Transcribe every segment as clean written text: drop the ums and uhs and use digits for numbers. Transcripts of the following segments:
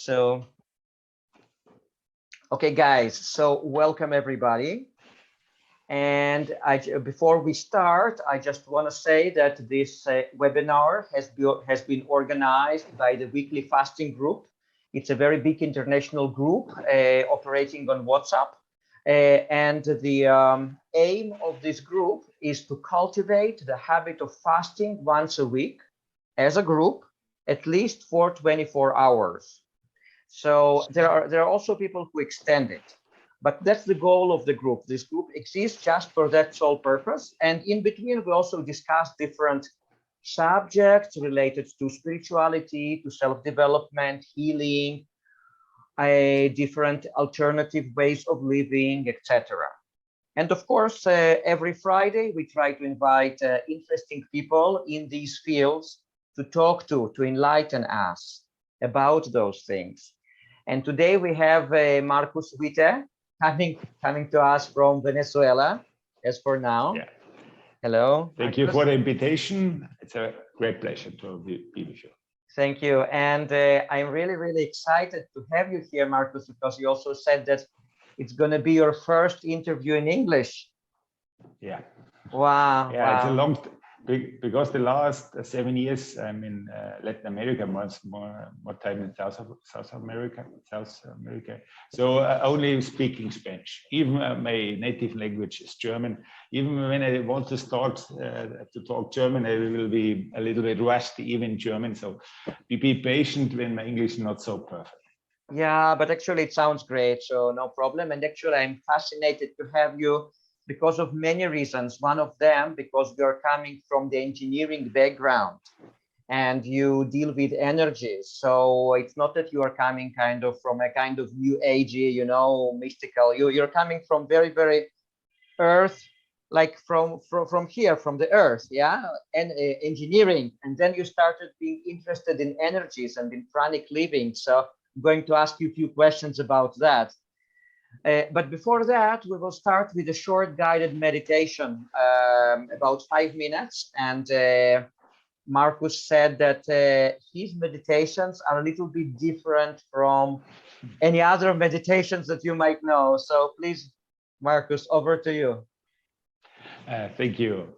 So, okay, guys, so welcome everybody. And before we start, I just want to say that this webinar has been organized by the Weekly Fasting Group. It's a very big international group operating on WhatsApp. And the aim of this group is to cultivate the habit of fasting once a week as a group, at least for 24 hours. So there are also people who extend it, but that's the goal of the group. This group exists just for that sole purpose. And in between, we also discuss different subjects related to spirituality, to self-development, healing, different alternative ways of living, etc. And of course, every Friday, we try to invite interesting people in these fields to talk to enlighten us about those things. And today we have Markus Witte coming to us from Venezuela, as for now. Yeah. Hello. Thank you for the invitation. It's a great pleasure to be with you. Thank you. And I'm really, really excited to have you here, Markus, because you also said that it's going to be your first interview in English. Yeah. Wow. Yeah, wow. It's a long, because the last 7 years I'm in Latin America, more time in South America. So only speaking Spanish. Even my native language is German. Even when I want to start to talk German, I will be a little bit rusty even German. So be patient when my English is not so perfect. Yeah, but actually it sounds great, so no problem. And actually I'm fascinated to have you because of many reasons. One of them, because you're coming from the engineering background and you deal with energies. So it's not that you are coming kind of from a kind of new agey, you know, mystical. You're coming from very, very earth, like from here, from the earth, yeah, and engineering. And then you started being interested in energies and in pranic living. So I'm going to ask you a few questions about that. But before that, we will start with a short guided meditation, about 5 minutes. And Markus said that his meditations are a little bit different from any other meditations that you might know. So please, Markus, over to you. Thank you.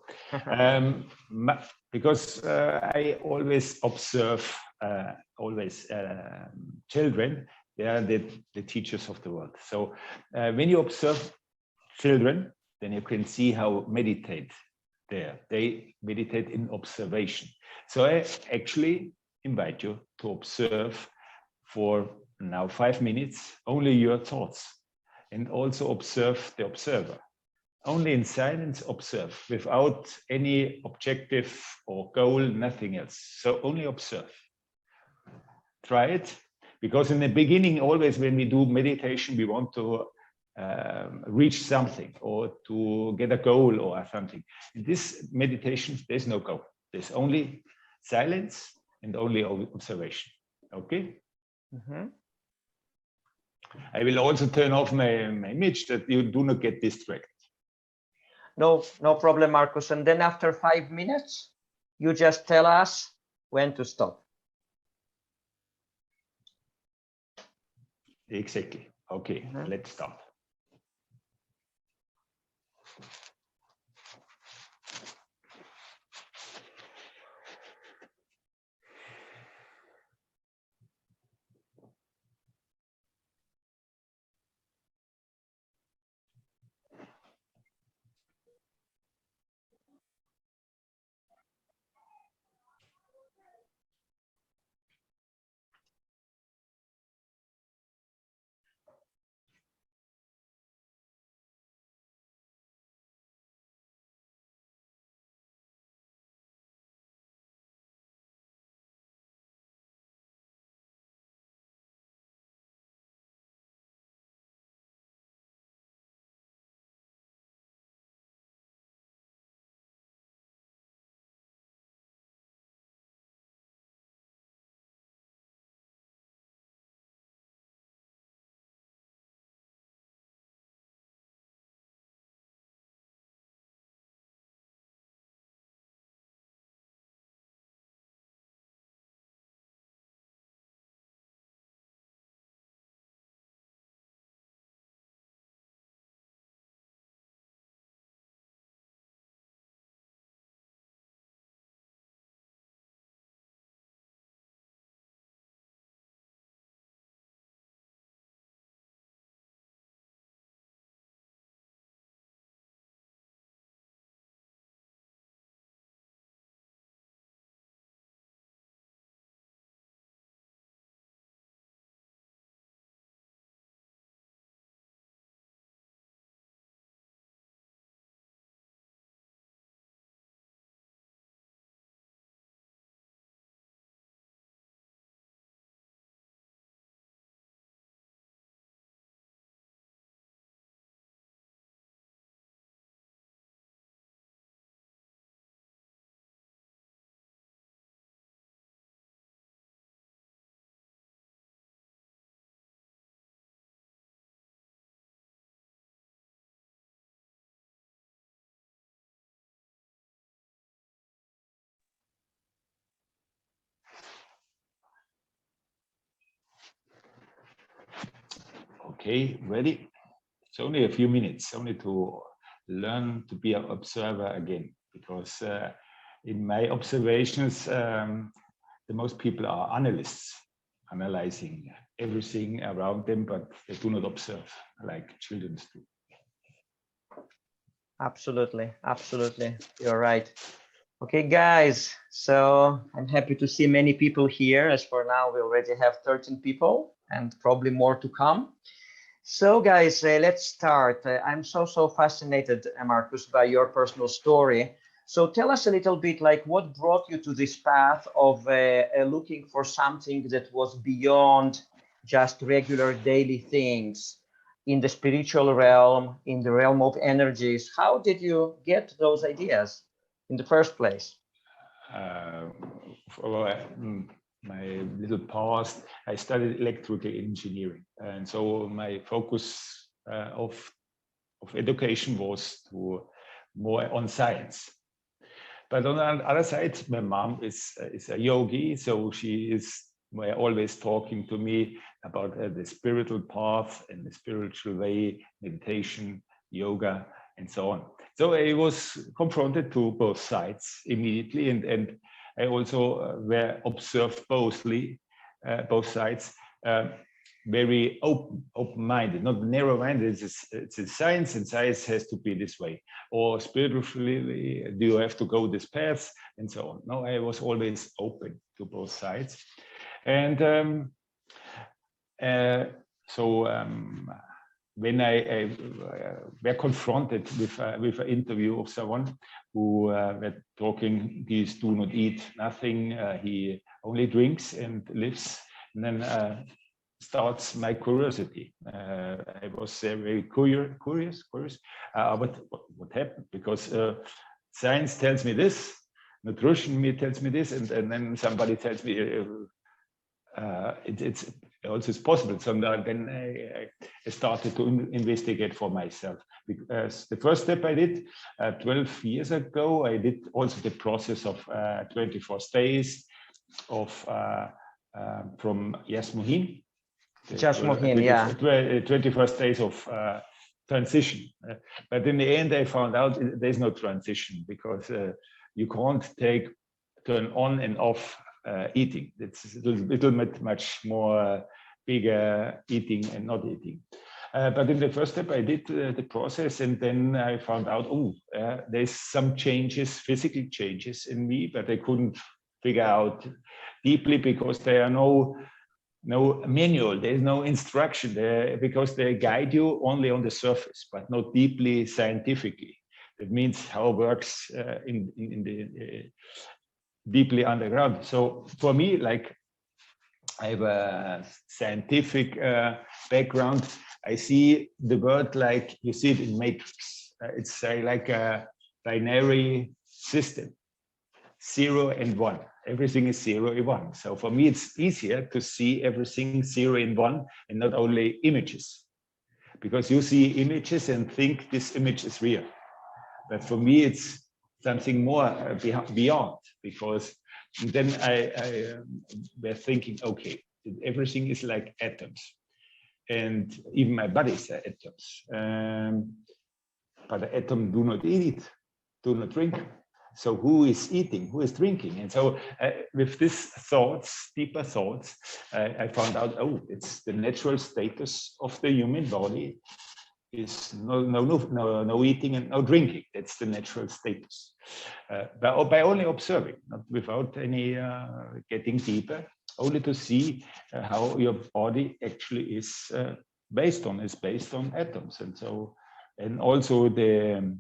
Because I always observe children. They are the teachers of the world. So when you observe children, then you can see how meditate there. They meditate in observation. So I actually invite you to observe for now 5 minutes only your thoughts, and also observe the observer. Only in silence observe, without any objective or goal, nothing else. So only observe. Try it. Because in the beginning, always when we do meditation, we want to reach something or to get a goal or something. In this meditation, there's no goal. There's only silence and only observation. Okay? Mm-hmm. I will also turn off my image that you do not get distracted. No problem, Markus. And then after 5 minutes, you just tell us when to stop. Exactly. Okay, let's start. okay, ready. It's only a few minutes, only to learn to be an observer again, because in my observations, the most people are analysts, analyzing everything around them, but they do not observe like children do. Absolutely, absolutely. You're right. Okay, guys, so I'm happy to see many people here. As for now, we already have 13 people and probably more to come. So, guys, let's start. I'm so fascinated, Markus, by your personal story. So tell us a little bit, like, what brought you to this path of looking for something that was beyond just regular daily things in the spiritual realm, in the realm of energies. How did you get those ideas in the first place? For my little past, I studied electrical engineering, and so my focus of education was to more on science. But on the other side, my mom is a yogi, so she is always talking to me about the spiritual path and the spiritual way, meditation, yoga, and so on. So I was confronted to both sides immediately, and I also observed both sides. Very open-minded, not narrow-minded. It's a science, and science has to be this way. Or spiritually, do you have to go this path, and so on. No, I was always open to both sides, and when I were confronted with an interview of someone who were talking, these do not eat nothing, he only drinks and lives, and then starts my curiosity. I was very curious. What happened? Because science tells me this, nutrition tells me this, and then somebody tells me it's also it's possible. So then I started to investigate for myself. Because the first step I did 12 years ago, I did also the process of 24 days of from Jasmuheen. Jasmuheen, yeah. 21st days of transition. But in the end, I found out there's no transition, because you can't turn on and off eating. It's a little bit much more bigger eating and not eating. But in the first step, I did the process, and then I found out, there's some changes, physical changes in me, but I couldn't figure out deeply, because there are no manual, there's no instruction there, because they guide you only on the surface, but not deeply scientifically. That means how it works in the deeply underground. So for me, like, I have a scientific background. I see the world like you see it in Matrix. It's like a binary system, 0 and 1. Everything is 0 and 1. So for me, it's easier to see everything 0 and 1, and not only images, because you see images and think this image is real. But for me, it's something more beyond, because then I were thinking, okay, everything is like atoms, and even my body is atoms. But the atom do not eat, do not drink. So who is eating? Who is drinking? And so with these thoughts, deeper thoughts, I found out, it's the natural status of the human body is no eating and no drinking. That's the natural status. By only observing, not without any getting deeper, only to see how your body actually is based on atoms. And so, and also the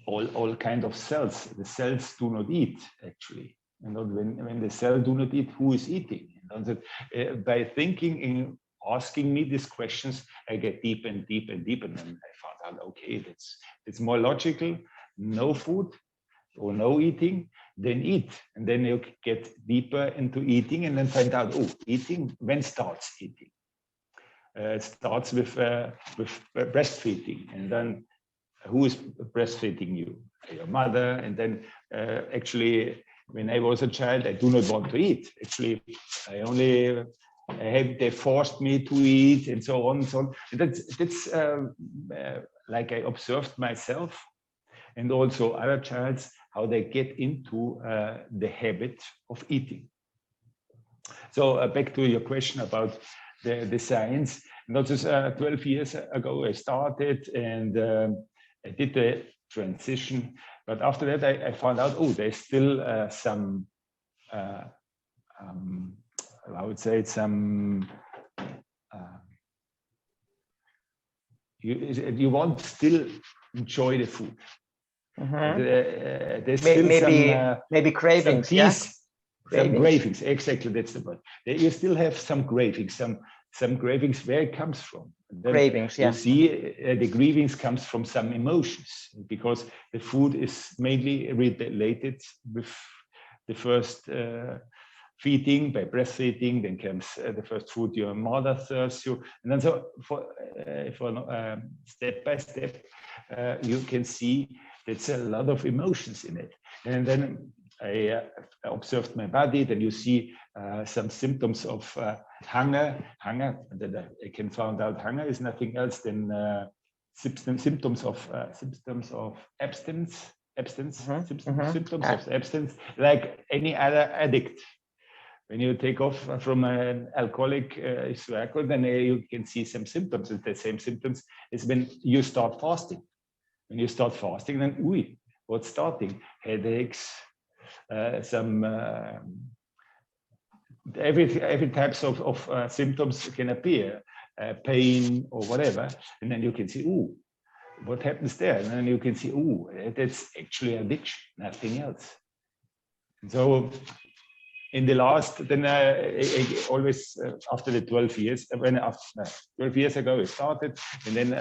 all kind of cells. The cells do not eat, actually. And when the cell do not eat, who is eating? And by thinking and asking me these questions, I get deeper and deeper and deeper. And I found out, okay, it's more logical. No food or no eating, then eat. And then you get deeper into eating, and then find out, eating, when starts eating? It starts with breastfeeding, and then who is breastfeeding you? Your mother. And then actually, when I was a child, I do not want to eat. Actually, I only they forced me to eat, and so on and so on. And that's like I observed myself, and also other childs, how they get into the habit of eating. So back to your question about the science. Not just 12 years ago I started, and I did the transition. But after that, I found out, oh, there's still some, I would say some, you want still enjoy the food. There's still maybe cravings, some cravings, exactly, that's the word. You still have some cravings, some cravings where it comes from. Cravings, you see the cravings comes from some emotions, because the food is mainly related with the first feeding, by breastfeeding, then comes the first food your mother serves you, and then so for step by step you can see there's a lot of emotions in it. And then I observed my body, then you see some symptoms of hunger, and then I can find out hunger is nothing else than symptoms of abstinence, symptoms of abstinence, like any other addict. When you take off from an alcoholic cycle, then you can see some symptoms. And the same symptoms is when you start fasting. When you start fasting, then what's starting? Headaches, some every types of symptoms can appear, pain or whatever, and then you can see, what happens there? And then you can see, that's actually addiction, nothing else. So in the last, then I always after the 12 years, 12 years ago I started, and then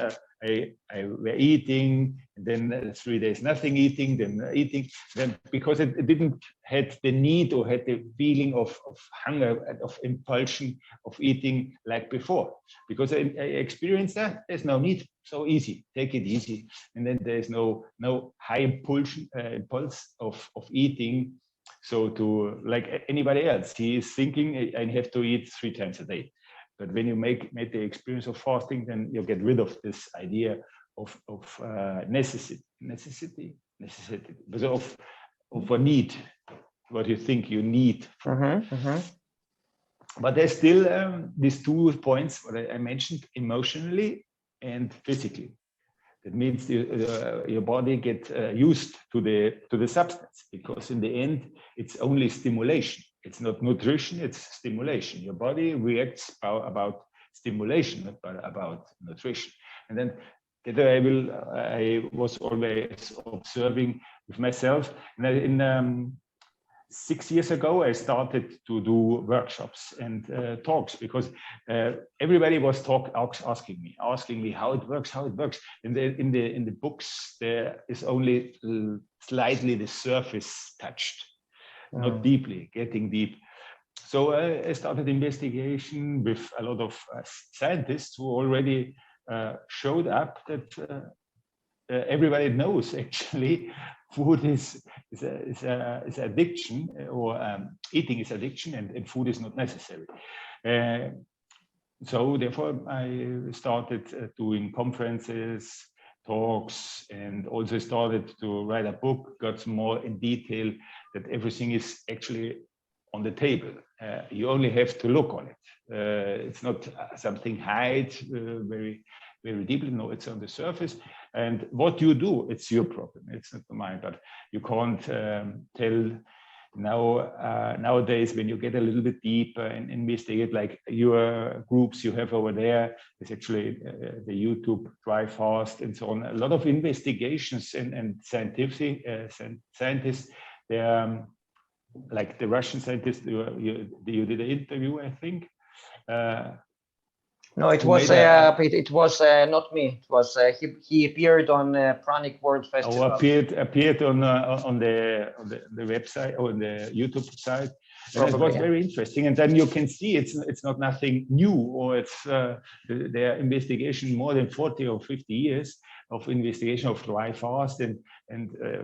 I were eating, and then 3 days nothing eating, then eating, then because it didn't had the need or had the feeling of hunger, of impulsion of eating like before, because I experienced that there's no need, so easy, take it easy, and then there's no high impulse of eating. So to like anybody else, he is thinking I have to eat 3 times a day. But when you make the experience of fasting, then you get rid of this idea of necessity, because of a need, what you think you need. But there's still these 2 points what I mentioned, emotionally and physically. That means your body get used to the substance, because in the end it's only stimulation. It's not nutrition, it's stimulation. Your body reacts about stimulation, not about nutrition. And then I was always observing with myself. And 6 years ago, I started to do workshops and talks, because everybody was asking me how it works. In the books, there is only slightly the surface touched, not deeply, getting deep. So I started investigation with a lot of scientists who already showed up that everybody knows actually food is addiction, or eating is addiction, and food is not necessary. So therefore I started doing conferences, talks, and also started to write a book, got more in detail that everything is actually on the table. You only have to look on it. It's not something hide very deeply. No, it's on the surface. And what you do, it's your problem. It's not mine. But you can't tell nowadays, when you get a little bit deeper and investigate, like your groups you have over there, it's actually the YouTube Dry Fast and so on. A lot of investigations and scientists. They're like the Russian scientist you did an interview, I think. No, it was not me. It was he appeared on Pranic World Festival. Oh, appeared on the website or on the YouTube site. And it was very interesting. And then you can see it's not nothing new, or it's their investigation more than 40 or 50 years of investigation of dry fast, and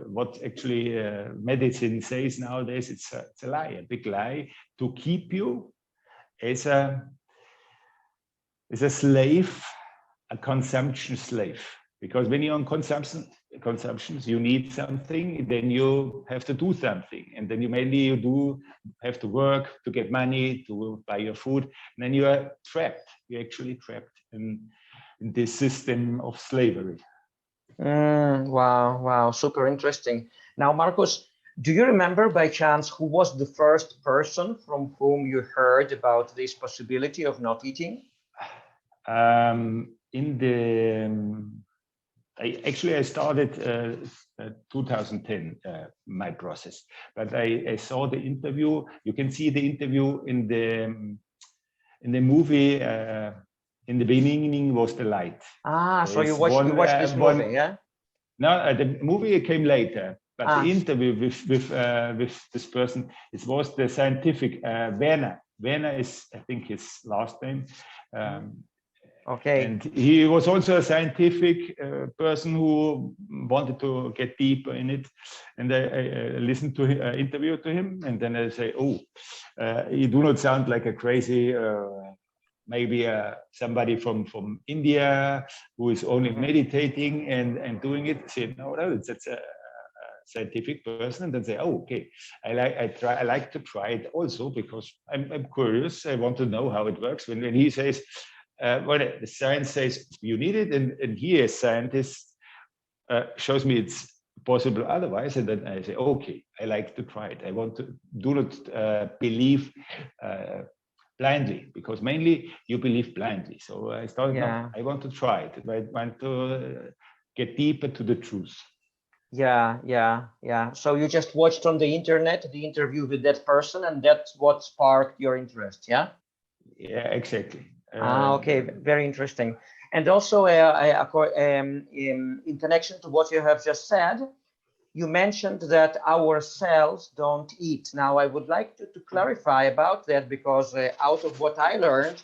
what actually medicine says nowadays. It's a lie, a big lie, to keep you as a is a slave, a consumption slave. Because when you're on consumptions, you need something, then you have to do something, and then you have to work to get money to buy your food, and then you are trapped. You're actually trapped in this system of slavery. Wow, super interesting. Now, Markus, do you remember by chance who was the first person from whom you heard about this possibility of not eating? I started 2010 my process, but I saw the interview. You can see the interview in the movie. In the beginning was the light. So you watched this movie, yeah? No, the movie came later, but the interview with this person, it was the scientific Werner. Werner is, I think, his last name. Okay. And he was also a scientific person who wanted to get deeper in it. And I listened to an interview to him, and then I say, "Oh, you do not sound like a crazy." Maybe somebody from India who is only meditating and doing it. Say, no, it's a scientific person, and then say, oh, okay, I like to try it also because I'm curious. I want to know how it works. When he says, well, the science says you need it, and he as scientist shows me it's possible otherwise, and then I say, okay, I like to try it. I want to do not believe blindly, because mainly you believe blindly. So I started, no, I want to try it. I want to get deeper to the truth. Yeah. So you just watched on the internet the interview with that person, and that's what sparked your interest, yeah? Yeah, exactly. Okay, very interesting. And also, in connection to what you have just said, you mentioned that our cells don't eat. Now, I would like to clarify about that, because out of what I learned,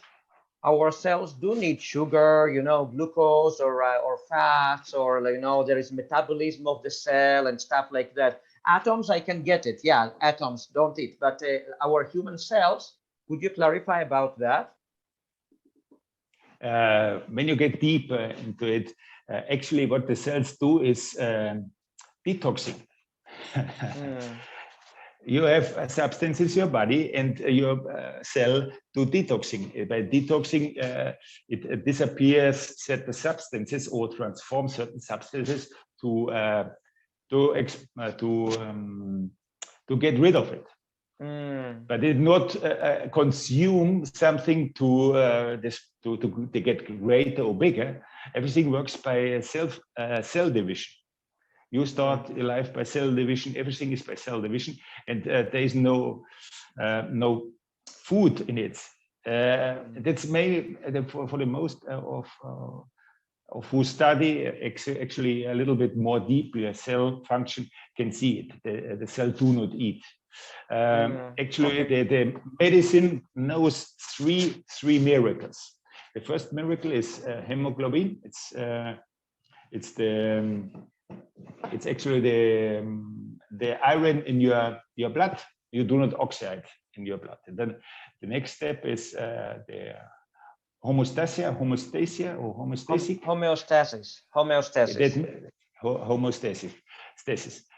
our cells do need sugar, glucose or fats, or there is metabolism of the cell and stuff like that. Atoms, I can get it. Yeah, atoms don't eat, but our human cells, could you clarify about that? When you get deeper into it, actually what the cells do is detoxing. You have substances in your body, and your cell do detoxing. By detoxing, it disappears certain substances or transforms certain substances to get rid of it. But it not consume something to get greater or bigger. Everything works by cell division. You start your life by cell division. Everything is by cell division, and there is no food in it. That's mainly for the most of who study actually a little bit more deeply a cell function can see it. The cell do not eat. Actually, the medicine knows three miracles. The first miracle is hemoglobin. It's actually the iron in your blood. You do not oxide in your blood. And then the next step is the homeostasis.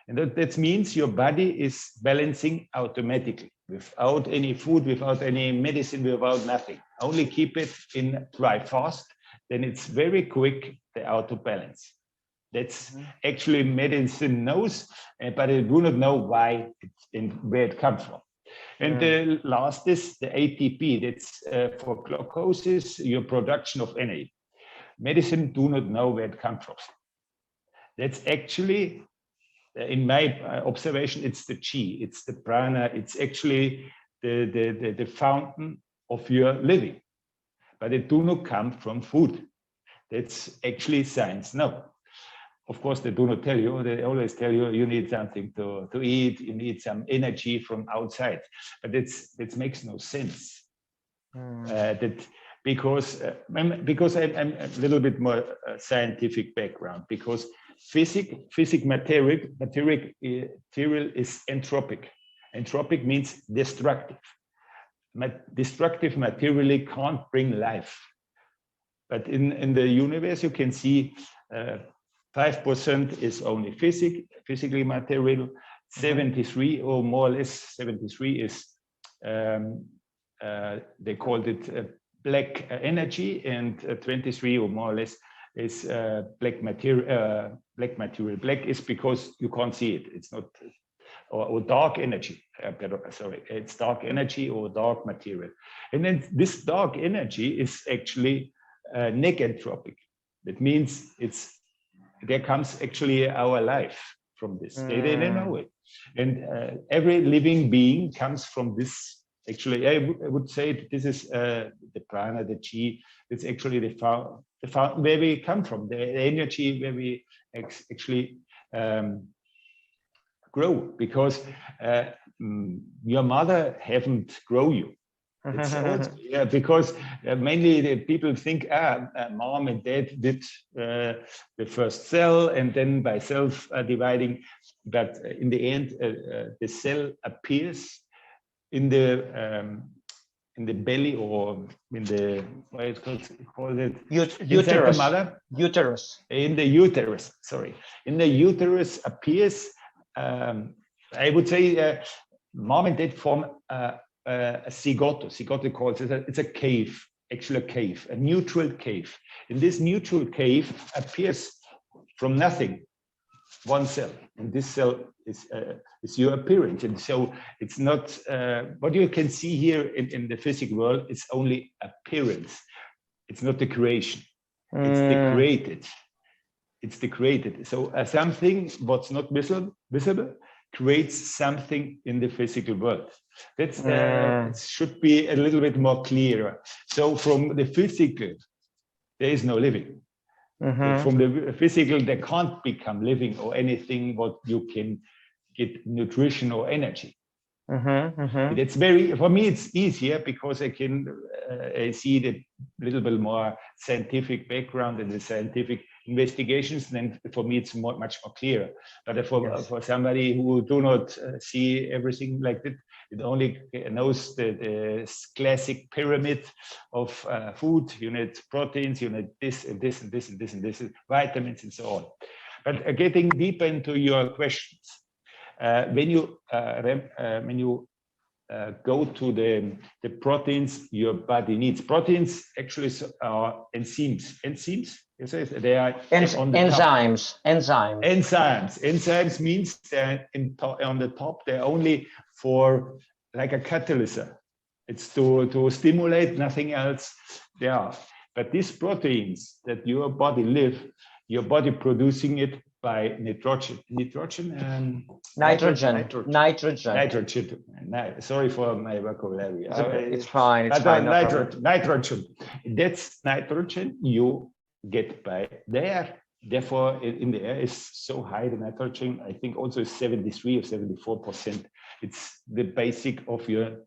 And that means your body is balancing automatically, without any food, without any medicine, without nothing. Only keep it in dry fast, then it's very quick, the auto balance. That's actually medicine knows, but it do not know why and where it comes from. And the last is the ATP. That's for glucose, your production of energy. Medicine do not know where it comes from. That's actually, in my observation, it's the chi, it's the prana, it's actually the fountain of your living. But it do not come from food. That's actually science. No. Of course, they do not tell you. They always tell you you need something to eat. You need some energy from outside. But that makes no sense. Because I'm a little bit more scientific background. Because physical material is entropic. Entropic means destructive. Destructive materially can't bring life. But in the universe, you can see 5% is only physically material. 73 or more or less 73 is they called it black energy, and 23 or more or less is black material. Black is because you can't see it. It's not, or dark energy. Sorry, it's dark energy or dark material. And then this dark energy is actually negentropic. That means there comes actually our life from this. They know it. And every living being comes from this. Actually, I would say this is the prana, the chi. It's actually the where we come from, the energy where we actually grow, because your mother haven't grown you. It's also, yeah, because mainly the people think, mom and dad did the first cell, and then by self dividing. But in the end, the cell appears in the belly, or in the, what is called it? Uterus. The mother. Uterus. In the uterus. Sorry, in the uterus appears. I would say mom and dad form a zigote. Zigote calls it. It's a cave, actually a cave, a neutral cave. In this neutral cave appears from nothing one cell, and this cell is your appearance. And so it's not what you can see here in the physical world. It's only appearance. It's not the creation. It's the created. It's the created. So something what's not visible creates something in the physical world. That's it should be a little bit more clearer. So from the physical, there is no living. From the physical, there can't become living or anything what you can get nutrition or energy. It's very, for me, it's easier because I can I see the little bit more scientific background and the scientific investigations. Then for me, it's much more clear. But for somebody who do not see everything like that, it only knows the classic pyramid of food. You need proteins, you need this and this and this and this and this, vitamins and so on. But getting deeper into your questions, when you go to the proteins your body needs. Proteins actually are enzymes. Enzymes, you say they are enzymes. Enzymes means they're on the top. They're only for like a catalyst. It's to stimulate, nothing else. They are. But these proteins that your body producing it by nitrogen. Sorry for my vocabulary. It's fine. It's fine. Nitrogen. That's nitrogen you get by the air. Therefore, in the air is so high, the nitrogen, I think also is 73 or 74%. It's the basic of your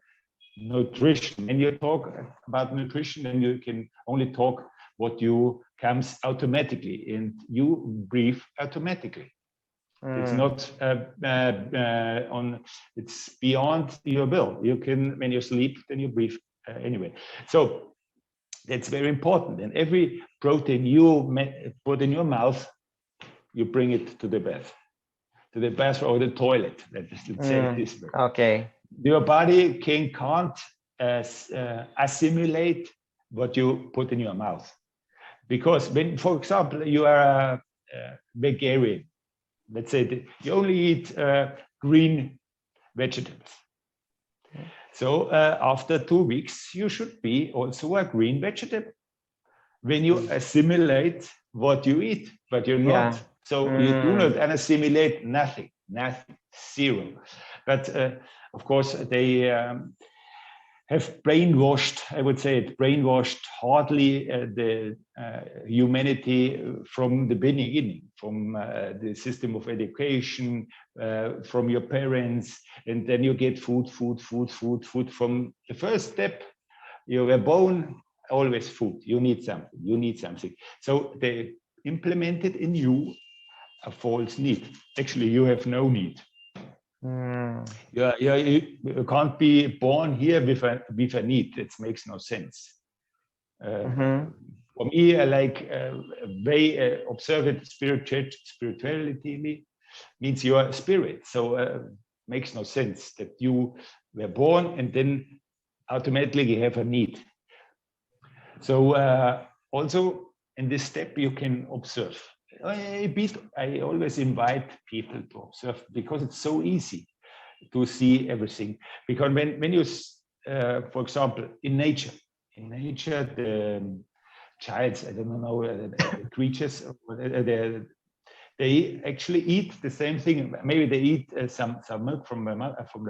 nutrition. When you talk about nutrition, then you can only talk what you comes automatically, and you breathe automatically. It's not it's beyond your will. You can, when you sleep, then you breathe anyway. So that's very important. And every protein you put in your mouth, you bring it to the bath or the toilet. Let's say it this way. Okay. Your body can't assimilate what you put in your mouth. Because when, for example, you are a vegetarian, let's say you only eat green vegetables. So after 2 weeks, you should be also a green vegetable. When you assimilate what you eat, but you're not. So you do not assimilate nothing, zero. But of course, they have brainwashed, I would say it, brainwashed hardly the humanity from the beginning, from the system of education, from your parents, and then you get food from the first step. You were born, always food. You need something. So they implemented in you a false need. Actually, you have no need. You can't be born here with a need. That makes no sense. For me, I like way observant spirituality means your spirit. So makes no sense that you were born and then automatically you have a need. So also in this step you can observe. I always invite people to observe because it's so easy to see everything. Because when you, for example, in nature, the childs, I don't know, the creatures, they actually eat the same thing. Maybe they eat some milk from the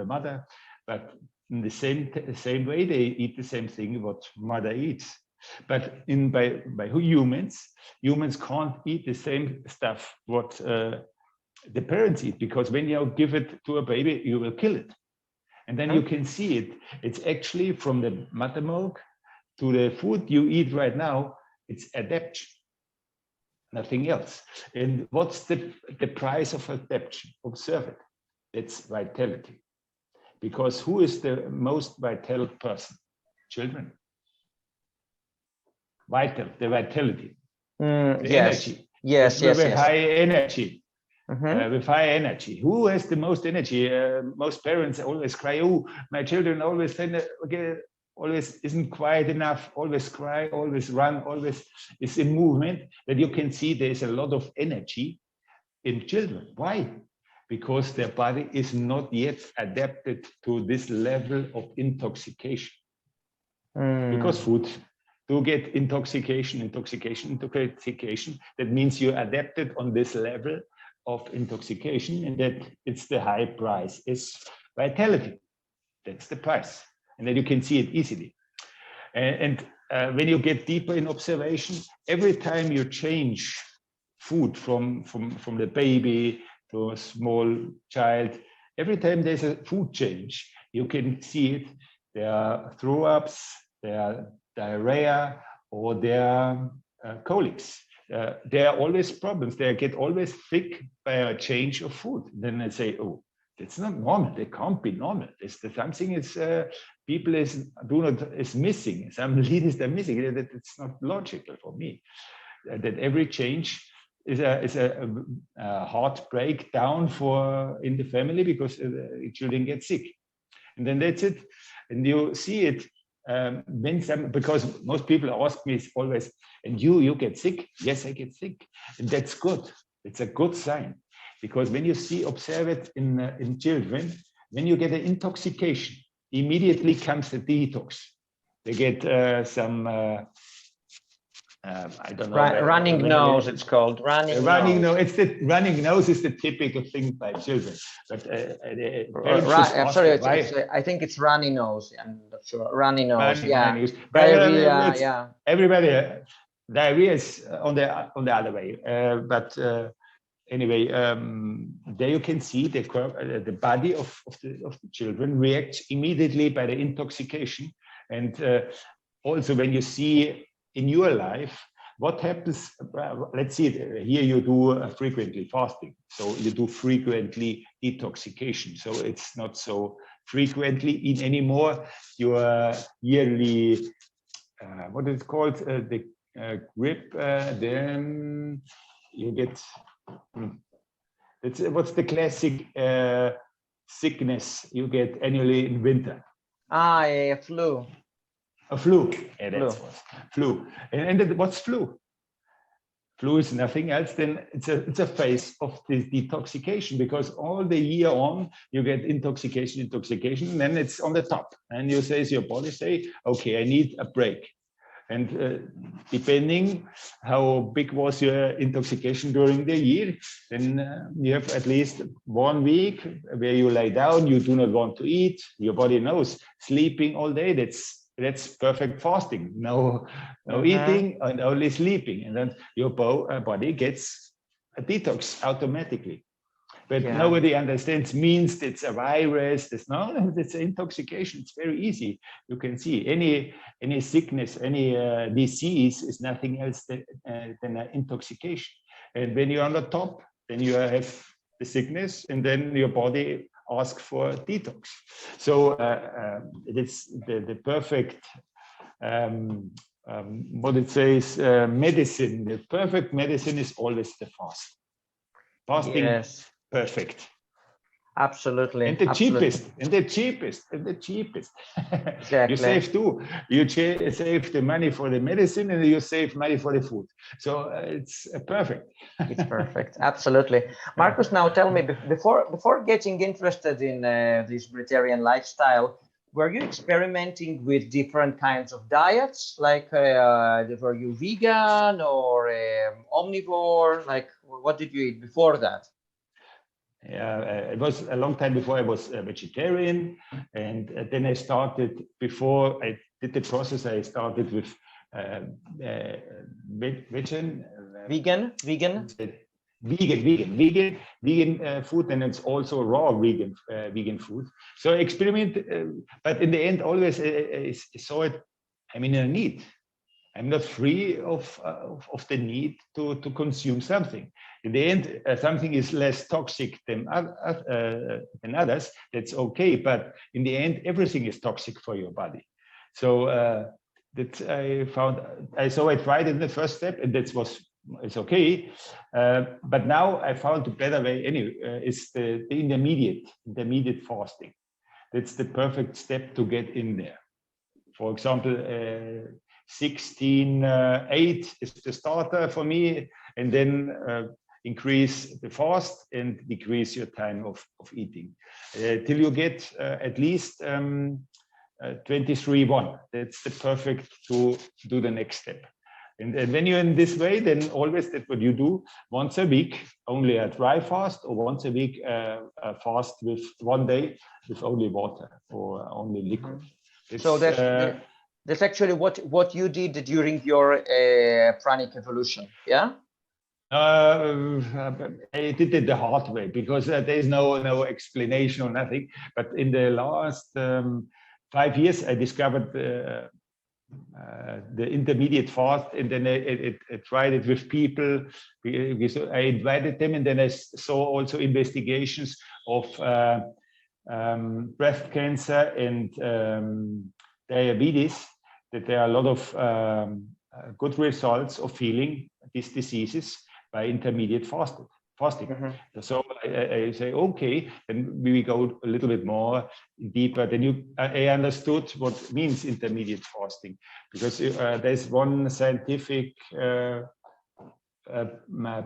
mother, but in the same way they eat the same thing what mother eats. But by humans can't eat the same stuff what the parents eat, because when you give it to a baby, you will kill it, and then you can see it. It's actually from the mother milk to the food you eat right now. It's adaptation, nothing else. And what's the price of adaptation? Observe it. It's vitality. Because who is the most vital person? Children. The vitality. The yes. energy. Yes. With high energy. Mm-hmm. With high energy. Who has the most energy? Most parents always cry, oh, my children always always isn't quiet enough, always cry, always run, always is in movement, that you can see there's a lot of energy in children. Why? Because their body is not yet adapted to this level of intoxication. Because food do get intoxication, that means you're adapted on this level of intoxication, and that it's the high price is vitality. That's the price. And then you can see it easily. And when you get deeper in observation, every time you change food from the baby to a small child, every time there's a food change, you can see it. There are throw-ups, there are diarrhea, or there are colics. There are always problems. They get always sick by a change of food. Then I say, oh, it's not normal. They can't be normal. Something is people is missing. Some leaders are missing. It's not logical for me. That every change is a heartbreak down in the family, because children get sick, and then that's it. And you see it because most people ask me always, and you get sick? Yes, I get sick, and that's good. It's a good sign. Because when you observe it in children, when you get an intoxication, immediately comes the detox. They get some, I don't know. Running nose, it's called. Running nose. It's the running nose is the typical thing by children. But I think it's runny nose. I'm not sure. Runny nose, diarrhea, yeah. Everybody, diarrhea is on the other way. Anyway, there you can see the body of the children reacts immediately by the intoxication. And also when you see in your life what happens, let's see, here you do frequently fasting. So you do frequently detoxication. So it's not so frequently eat anymore. Your yearly, what is it called? The grip, then you get, what's the classic sickness you get annually in winter? Flu. A flu. Yeah, that's flu. And what's flu? Flu is nothing else than it's a phase of the detoxication, because all the year on you get intoxication, and then it's on the top, and you say, your body say, okay, I need a break. And depending how big was your intoxication during the year, then you have at least 1 week where you lie down, you do not want to eat, your body knows sleeping all day, that's perfect fasting, no eating and only sleeping, and then your body gets a detox automatically. But nobody understands means it's a virus. It's an intoxication. It's very easy. You can see any sickness, any disease is nothing else than an intoxication. And when you're on the top, then you have the sickness, and then your body asks for detox. So it's the perfect what it says, medicine. The perfect medicine is always the fast. Fasting, Yes, perfect. absolutely, And the absolutely. cheapest, and the cheapest, and the cheapest. You Exactly. save too. You save the money for the medicine and you save money for the food. So it's perfect. It's perfect. Absolutely. Markus, now tell me, before getting interested in this Breatharian lifestyle, were you experimenting with different kinds of diets? Like, were you vegan or omnivore? Like, what did you eat before that? Yeah, it was a long time before I was a vegetarian, and then I started. Before I did the process, I started with uh, uh, vegan, Vegan? vegan food, and it's also raw vegan food. So I experiment, but in the end, always I saw it. I'm in a need. I'm not free of the need to consume something. In the end, something is less toxic than others. That's okay, but in the end, everything is toxic for your body. So that I found. I tried in the first step, and it's okay. But now I found a better way. Anyway, is the intermediate fasting. That's the perfect step to get in there. For example, 16:8 is the starter for me, and then increase the fast and decrease your time of eating till you get at least 23:1. That's the perfect to do the next step. And when you're in this way, then always that's what you do once a week, only a dry fast, or once a week a fast with 1 day with only water or only liquid. So that's actually what you did during your pranic evolution, yeah? I did it the hard way because there is no explanation or nothing. But in the last 5 years, I discovered the intermediate fast, and then I tried it with people. I invited them, and then I saw also investigations of breast cancer and diabetes, that there are a lot of good results of healing these diseases by intermediate fasting. So I say, okay, then we go a little bit more deeper. Then I understood what means intermediate fasting, because there's one scientific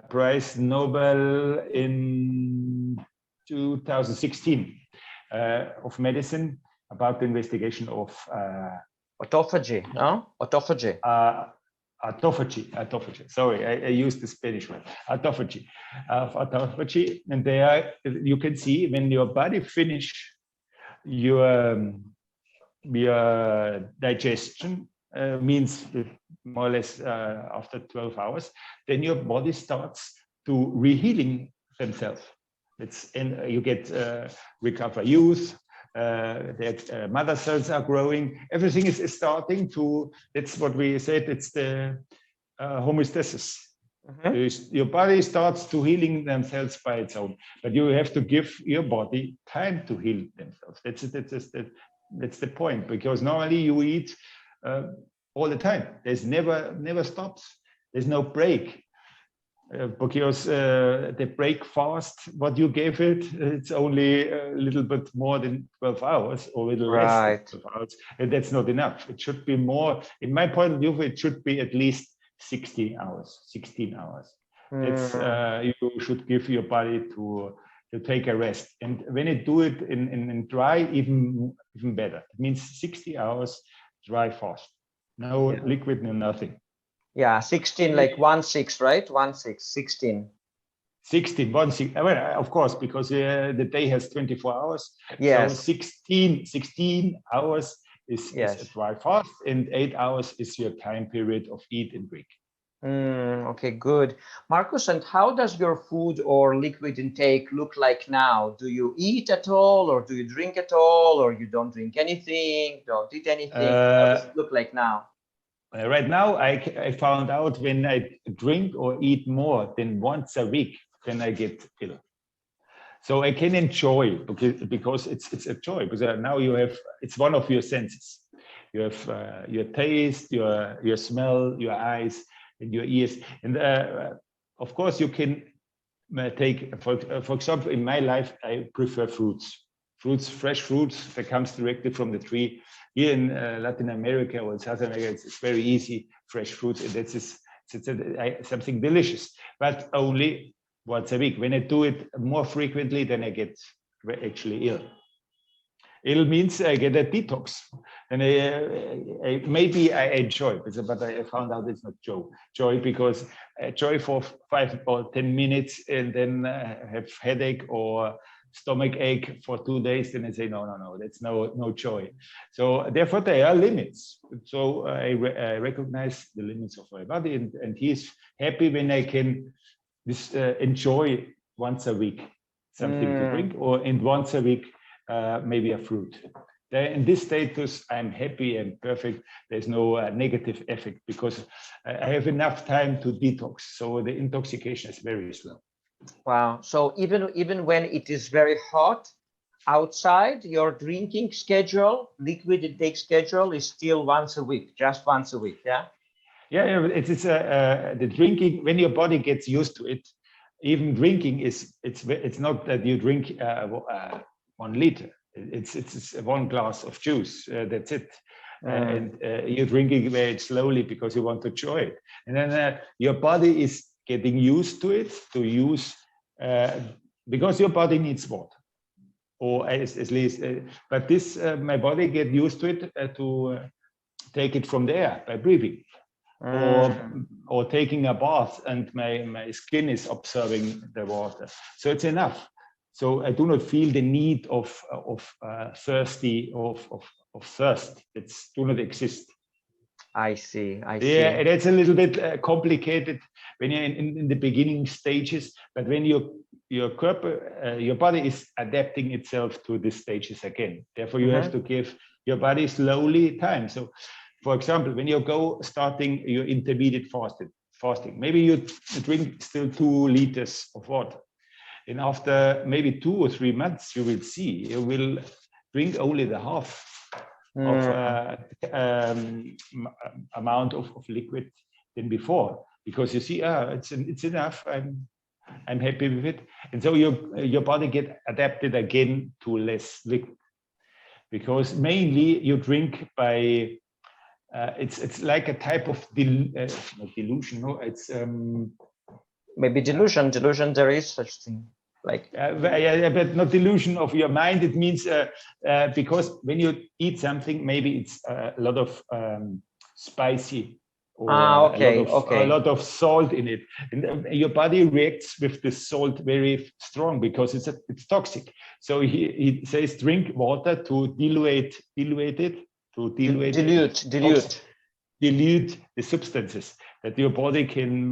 prize Nobel in 2016 of medicine about the investigation of autophagy, no? Autophagy. Autophagy. Sorry, I used the Spanish word. Autophagy. Autophagy, and there you can see when your body finish your digestion, means more or less after 12 hours, then your body starts to rehealing themselves. And you get recover youth. The mother cells are growing. Everything is starting to. That's what we said. It's the homeostasis. Your body starts to healing themselves by its own, but you have to give your body time to heal themselves. That's the point, because normally you eat all the time. There's never stops. There's no break. Because the break fast, what you gave it, it's only a little bit more than 12 hours or a little less than 12 hours, and that's not enough. It should be more, in my point of view, it should be at least 16 hours. It's you should give your body to take a rest, and when you do it in dry, even better. It means 60 hours dry fast, no liquid, no nothing. Yeah, 16, like 1/6, right? 1/6, 16. 16, 1/6. Well, of course, because the day has 24 hours. Yes. So 16 hours is a dry fast, and 8 hours is your time period of eat and drink. Okay, good. Markus, and how does your food or liquid intake look like now? Do you eat at all, or do you drink at all, or you don't drink anything, don't eat anything? How does it look like now? Right now, I found out when I drink or eat more than once a week, then I get ill. So I can enjoy, because it's a joy, because now you have, it's one of your senses. You have your taste, your smell, your eyes, and your ears. And of course, you can take, for example, in my life, I prefer fruits. Fresh fruits that comes directly from the tree. Here in Latin America or in South America, it's very easy, fresh fruits, and it's something delicious, but only once a week. When I do it more frequently, then I get actually ill. Ill means I get a detox, and maybe I enjoy, but I found out it's not joy because joy for 5 or 10 minutes and then have headache or stomach ache for 2 days, then I say no, that's no joy. So therefore there are limits. So I recognize the limits of my body, and he's happy when I can enjoy once a week something to drink, and once a week maybe a fruit. In this status, I'm happy and perfect. There's no negative effect because I have enough time to detox. So the intoxication is very slow. Wow. So even when it is very hot outside, your drinking schedule, liquid intake schedule is still once a week, just once a week, yeah? Yeah, it's the drinking, when your body gets used to it, even drinking it's not that you drink 1 liter. It's 1 glass of juice. That's it. And you're drinking very slowly because you want to enjoy it. And then your body is getting used to it, to use, because your body needs water, or at least, but this, my body get used to it to take it from the air by breathing. Or taking a bath, and my skin is absorbing the water, so it's enough. So I do not feel the need of thirst. It do not exist. I see. Yeah, that's a little bit complicated when you're in the beginning stages, but when your body is adapting itself to these stages again. Therefore, you have to give your body slowly time. So, for example, when you go starting your intermediate fasting, maybe you drink still 2 liters of water. And after maybe 2 or 3 months, you will drink only the half of amount of liquid than before, because you see, it's enough. I'm happy with it, and so your body get adapted again to less liquid, because mainly you drink by. It's like a type of delusion. No, it's maybe delusion. Delusion. There is such thing. Like but not delusion of your mind. It means because when you eat something, maybe it's a lot of spicy or a lot of salt in it, and your body reacts with the salt very strong because it's toxic. So he says drink water to dilute the substances, that your body can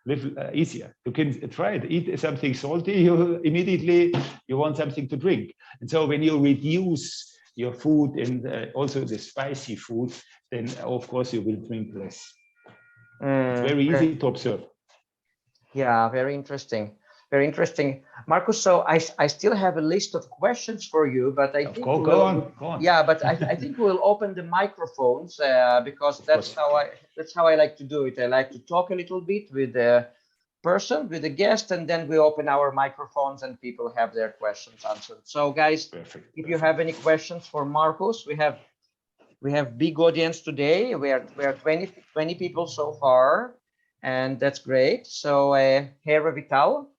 live easier. You can try it. Eat something salty, you immediately want something to drink. And so when you reduce your food and also the spicy food, then of course you will drink less. It's very easy to observe. Yeah, very interesting. Very interesting, Markus. So I still have a list of questions for you, but I think go on. Yeah, but I think we'll open the microphones because that's how I like to do it. I like to talk a little bit with the person, with the guest, and then we open our microphones and people have their questions answered. So guys, if you have any questions for Markus, we have big audience today. We are 20 people so far, and that's great. So Hera Vital.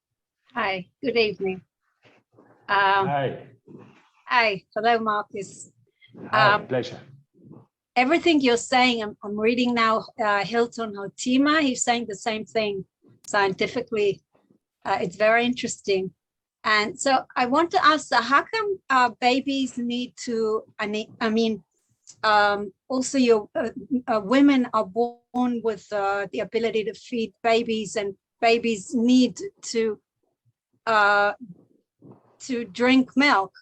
Hi, good evening. Hi. Hi, hello, Markus. Hi, pleasure. Everything you're saying, I'm reading now Hilton Hotima. He's saying the same thing scientifically. It's very interesting. And so I want to ask, how come babies need to, also your women are born with the ability to feed babies, and babies need to drink milk.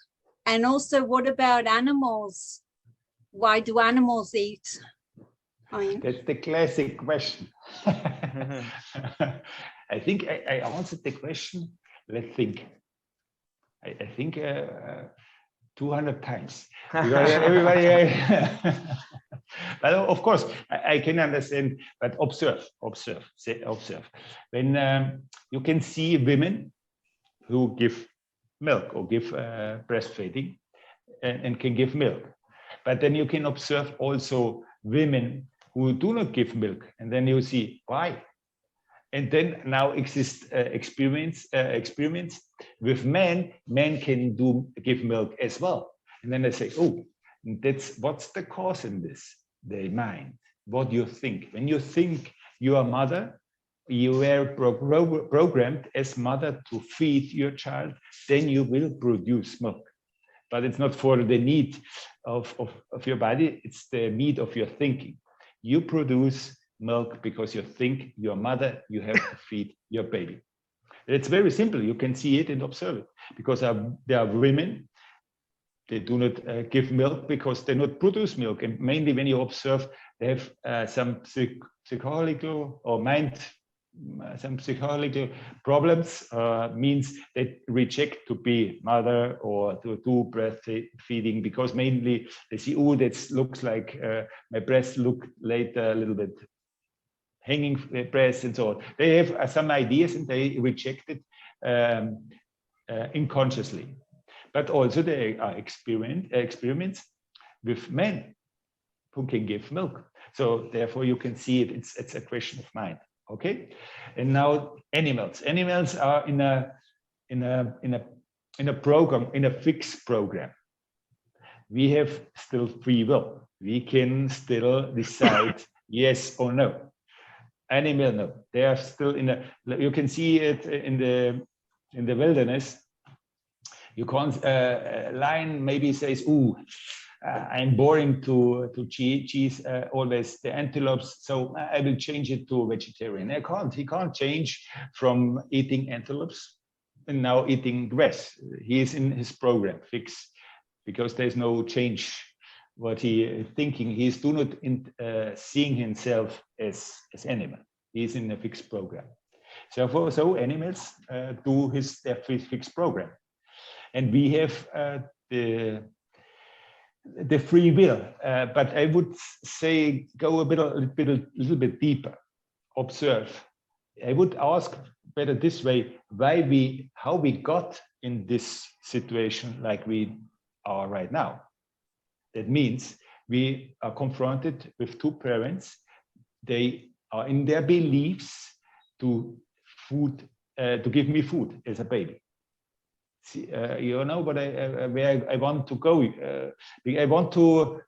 And also, what about animals? Why do animals eat? That's the classic question. I think I answered the question. Let's think. I think 200 times. Because everybody, but of course, I can understand, but observe. When you can see women who give milk or give breastfeeding and can give milk. But then you can observe also women who do not give milk, and then you see why. And then now exists experiments with men. Men can give milk as well. And then they say, oh, what's the cause in this? They mind what you think. When you think you are mother, you were programmed as mother to feed your child, then you will produce milk. But it's not for the need of your body, it's the need of your thinking. You produce milk because you think your mother, you have to feed your baby. It's very simple. You can see it and observe it, because there are women, they do not give milk because they not produce milk. And mainly when you observe, they have some psychological or some psychological problems, means they reject to be mother or to do breastfeeding, because mainly they see, oh, that looks like my breasts look later a little bit hanging breasts and so on. They have some ideas and they reject it unconsciously. But also there are experiments with men who can give milk. So therefore you can see it, it's a question of mind. Okay, and now animals. Animals are in a program, in a fixed program. We have still free will. We can still decide yes or no. Animal, no. They are still you can see it in the wilderness. You can't. Lion maybe says, "Ooh, I'm boring to cheese always the antelopes, so I will change it to vegetarian." He can't change from eating antelopes and now eating grass. He is in his program fixed, because there's no change what he is thinking. He is do not seeing himself as animal. He is in a fixed program. So animals do their fixed program, and we have the free will, but I would say go a little bit deeper. Observe. I would ask better this way: how we got in this situation like we are right now. That means we are confronted with two parents. They are in their beliefs to give me food as a baby. You know what where I want to go. I want to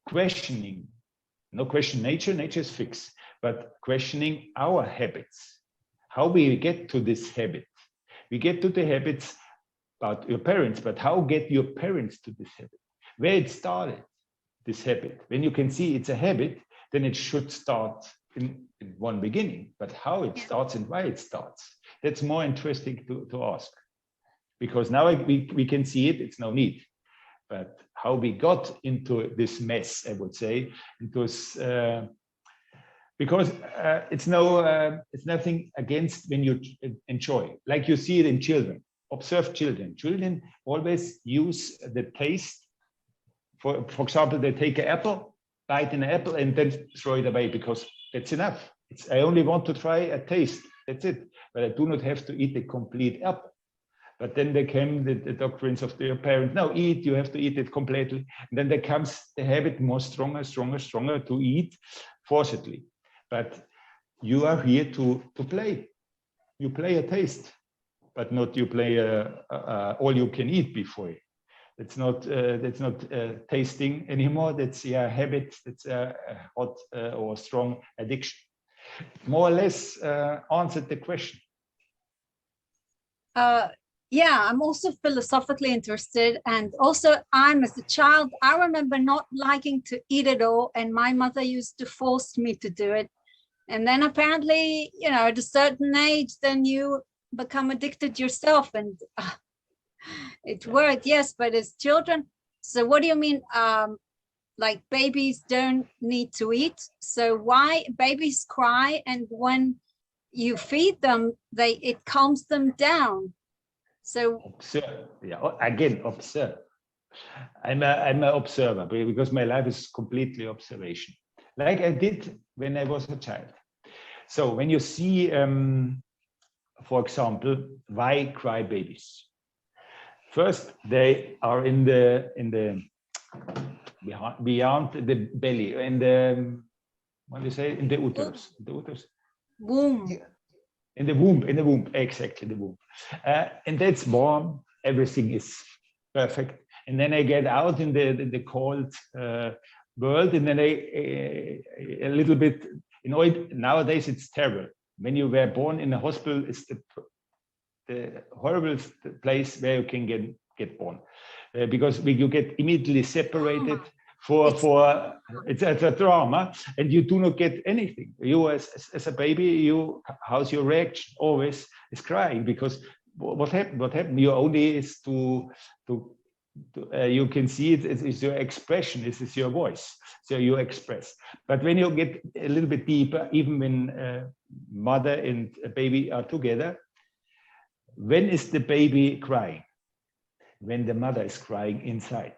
question nature. Nature is fixed, but questioning our habits. How we get to this habit? We get to the habits about your parents, but how get your parents to this habit? Where it started, this habit. When you can see it's a habit, then it should start in one beginning. But how it starts and why it starts, that's more interesting to ask. Because now we can see it, it's no need. But how we got into this mess, I would say, it was because it's nothing against when you enjoy, like you see it in children. Observe children. Children always use the taste. For example, they take an apple, bite an apple, and then throw it away because that's enough. I only want to try a taste. That's it. But I do not have to eat the complete apple. But then there came the doctrines of their parents. No, eat, you have to eat it completely. And then there comes the habit more stronger to eat forcibly. But you are here to play. You play a taste, but not you play all you can eat before. That's not tasting anymore. That's a habit. That's a hot or strong addiction. More or less answered the question. Yeah, I'm also philosophically interested. And also as a child, I remember not liking to eat at all. And my mother used to force me to do it. And then apparently, at a certain age, then you become addicted yourself. And it worked, yes, but as children. So what do you mean? Like babies don't need to eat. So why babies cry? And when you feed them, it calms them down. So observe. Yeah. Again, observe. I'm an observer because my life is completely observation, like I did when I was a child. So when you see, for example, why cry babies? First, they are in the beyond the belly, in the what do you say, in the uterus, Womb. in the womb, exactly, the womb, and that's warm. Everything is perfect, and then I get out in the cold world, and then I a little bit. You know, nowadays it's terrible. When you were born in a hospital, it's the horrible place where you can get born, because you get immediately separated. It's a trauma, and you do not get anything. You as a baby, how's your reaction? Always is crying, because what happened? You only is to you can see it is your expression. This is your voice, so you express. But when you get a little bit deeper, even when mother and a baby are together, when is the baby crying? When the mother is crying inside,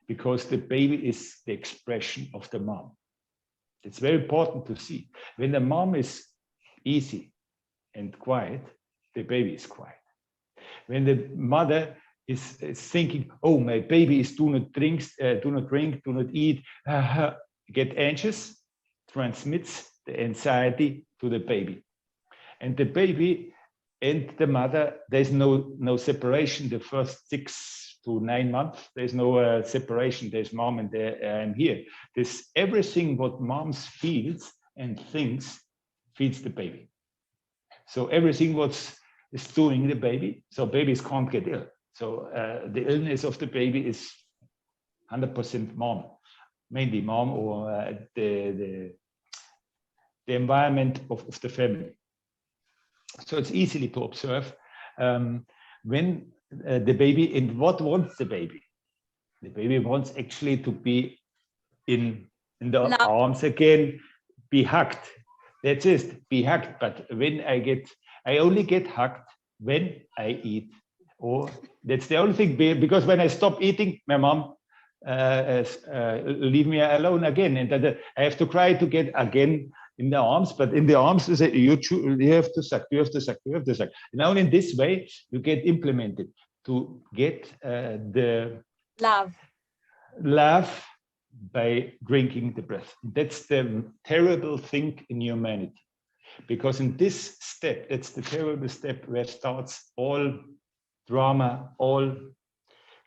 because the baby is the expression of the mom. It's very important to see. When the mom is easy and quiet, the baby is quiet. When the mother is thinking, oh, my baby is do not drink, do not eat, get anxious, transmits the anxiety to the baby. And the baby and the mother, there's no separation the first 6 to 9 months. There's no separation. There's mom and I'm here. This everything what moms feels and thinks feeds the baby. So everything what's is doing the baby. So babies can't get ill. So the illness of the baby is 100% mom, mainly mom, or the environment of the family. So it's easily to observe when the baby, and what wants the baby? The baby wants actually to be in the arms again, be hugged. That's it, be hugged. But when I only get hugged when I eat. Or that's the only thing, because when I stop eating, my mom leave me alone again. And I have to cry to get again in the arms, but in the arms, you have to suck, you have to suck, you have to suck. Now in this way, you get implemented to get the love by drinking the breath. That's the terrible thing in humanity, because in this step, that's the terrible step where starts all drama, all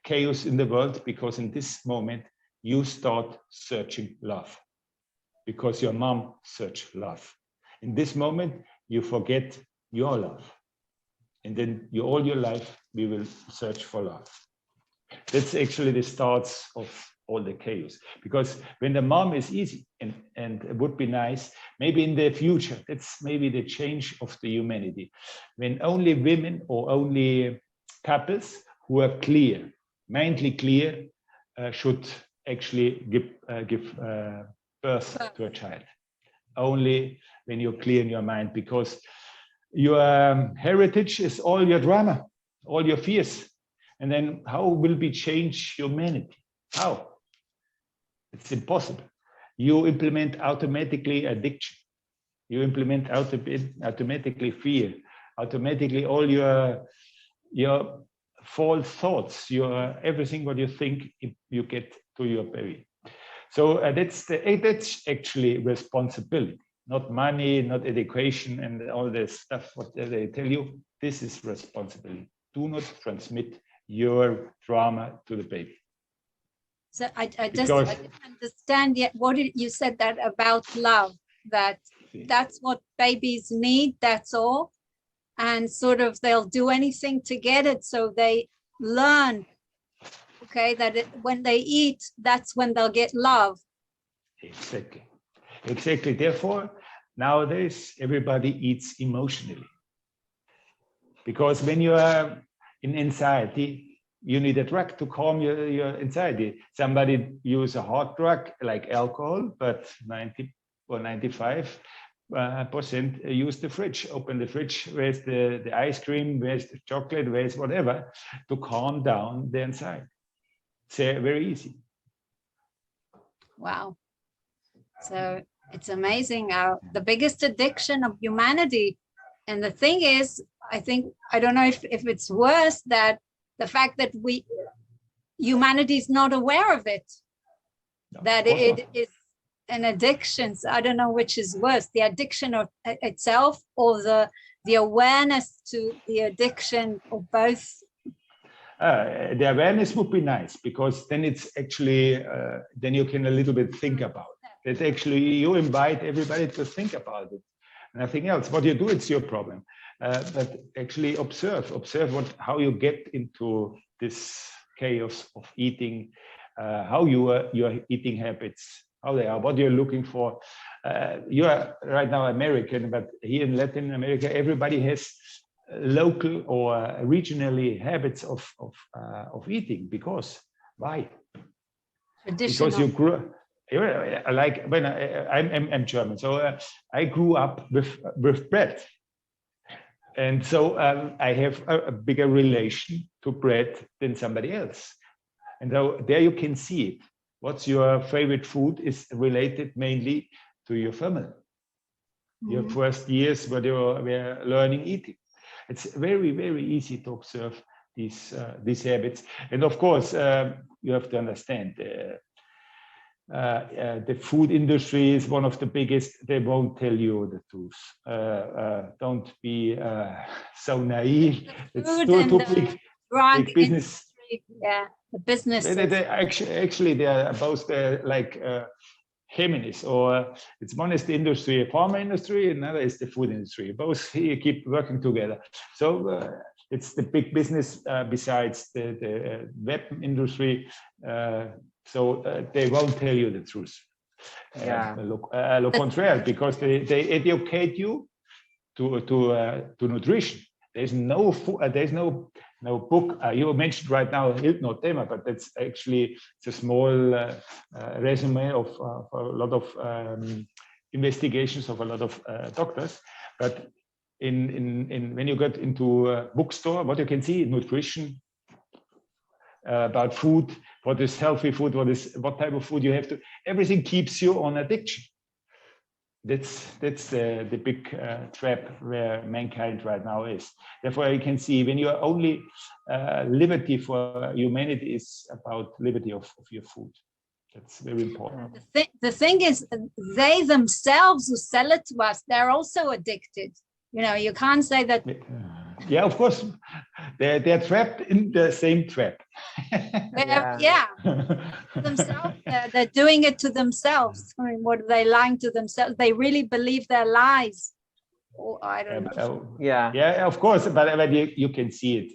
chaos in the world, because in this moment, you start searching love. Because your mom searched love. In this moment, you forget your love. And then all your life, we will search for love. That's actually the starts of all the chaos. Because when the mom is easy, and it would be nice, maybe in the future, that's maybe the change of the humanity. When only women or only couples who are clear, mentally clear, should actually give birth to a child. Only when you're clear in your mind, because your heritage is all your drama, all your fears. And then how will we change humanity? How? It's impossible. You implement automatically addiction. You implement automatically fear, automatically all your false thoughts, your everything what you think you get to your baby. So that's actually responsibility, not money, not education, and all this stuff. What they tell you, this is responsibility. Do not transmit your drama to the baby. So I just didn't understand yet. What you said that about love, that's what babies need. That's all, and sort of they'll do anything to get it. So they learn. Okay, that when they eat, that's when they'll get love. Exactly. Therefore, nowadays everybody eats emotionally, because when you are in anxiety, you need a drug to calm your anxiety. Somebody use a hard drug like alcohol, but 90 or 95% use the fridge. Open the fridge. Where's the ice cream? Where's the chocolate? Where's whatever to calm down the anxiety? It's very easy. Wow. So it's amazing. The biggest addiction of humanity. And the thing is, I don't know if it's worse that the fact that humanity is not aware of it, No, that it is an addiction. So I don't know which is worse, the addiction of itself or the awareness to the addiction, or both. The awareness would be nice, because then it's actually, then you can a little bit think about it. That actually you invite everybody to think about it. Nothing else. What you do, it's your problem. But actually observe how you get into this chaos of eating, how your eating habits, how they are, what you're looking for. You are right now American, but here in Latin America, everybody has local or regionally habits of eating. Because why? Traditional. Because you grew, like when I'm German, so I grew up with bread, and so I have a bigger relation to bread than somebody else. And so there you can see it. What's your favorite food is related mainly to your family. Your first years when you were learning eating. It's very, very easy to observe these habits. And of course, you have to understand the food industry is one of the biggest. They won't tell you the truth. Don't be so naive. It's too big business. Yeah, the business. Actually, they are both like feminists, or it's one is the industry, pharma industry, another is the food industry. Both here keep working together. So it's the big business besides the web industry. So they won't tell you the truth. Yeah. Lo contraire, because they educate you to nutrition. There's no book. You mentioned right now Hilton Thema, but that's actually it's a small resume of a lot of investigations of a lot of doctors. But in when you get into a bookstore, what you can see, nutrition, about food, what is healthy food, what type of food you have to. Everything keeps you on addiction. That's the big trap where mankind right now is. Therefore, you can see when you are only liberty for humanity is about liberty of your food. That's very important. The thing is, they themselves who sell it to us, they're also addicted. You know, you can't say that. Yeah, of course, they're trapped in the same trap. Yeah. Themselves, they're doing it to themselves. I mean, what are they lying to themselves? They really believe their lies. Or I don't know. Yeah, of course, but you can see it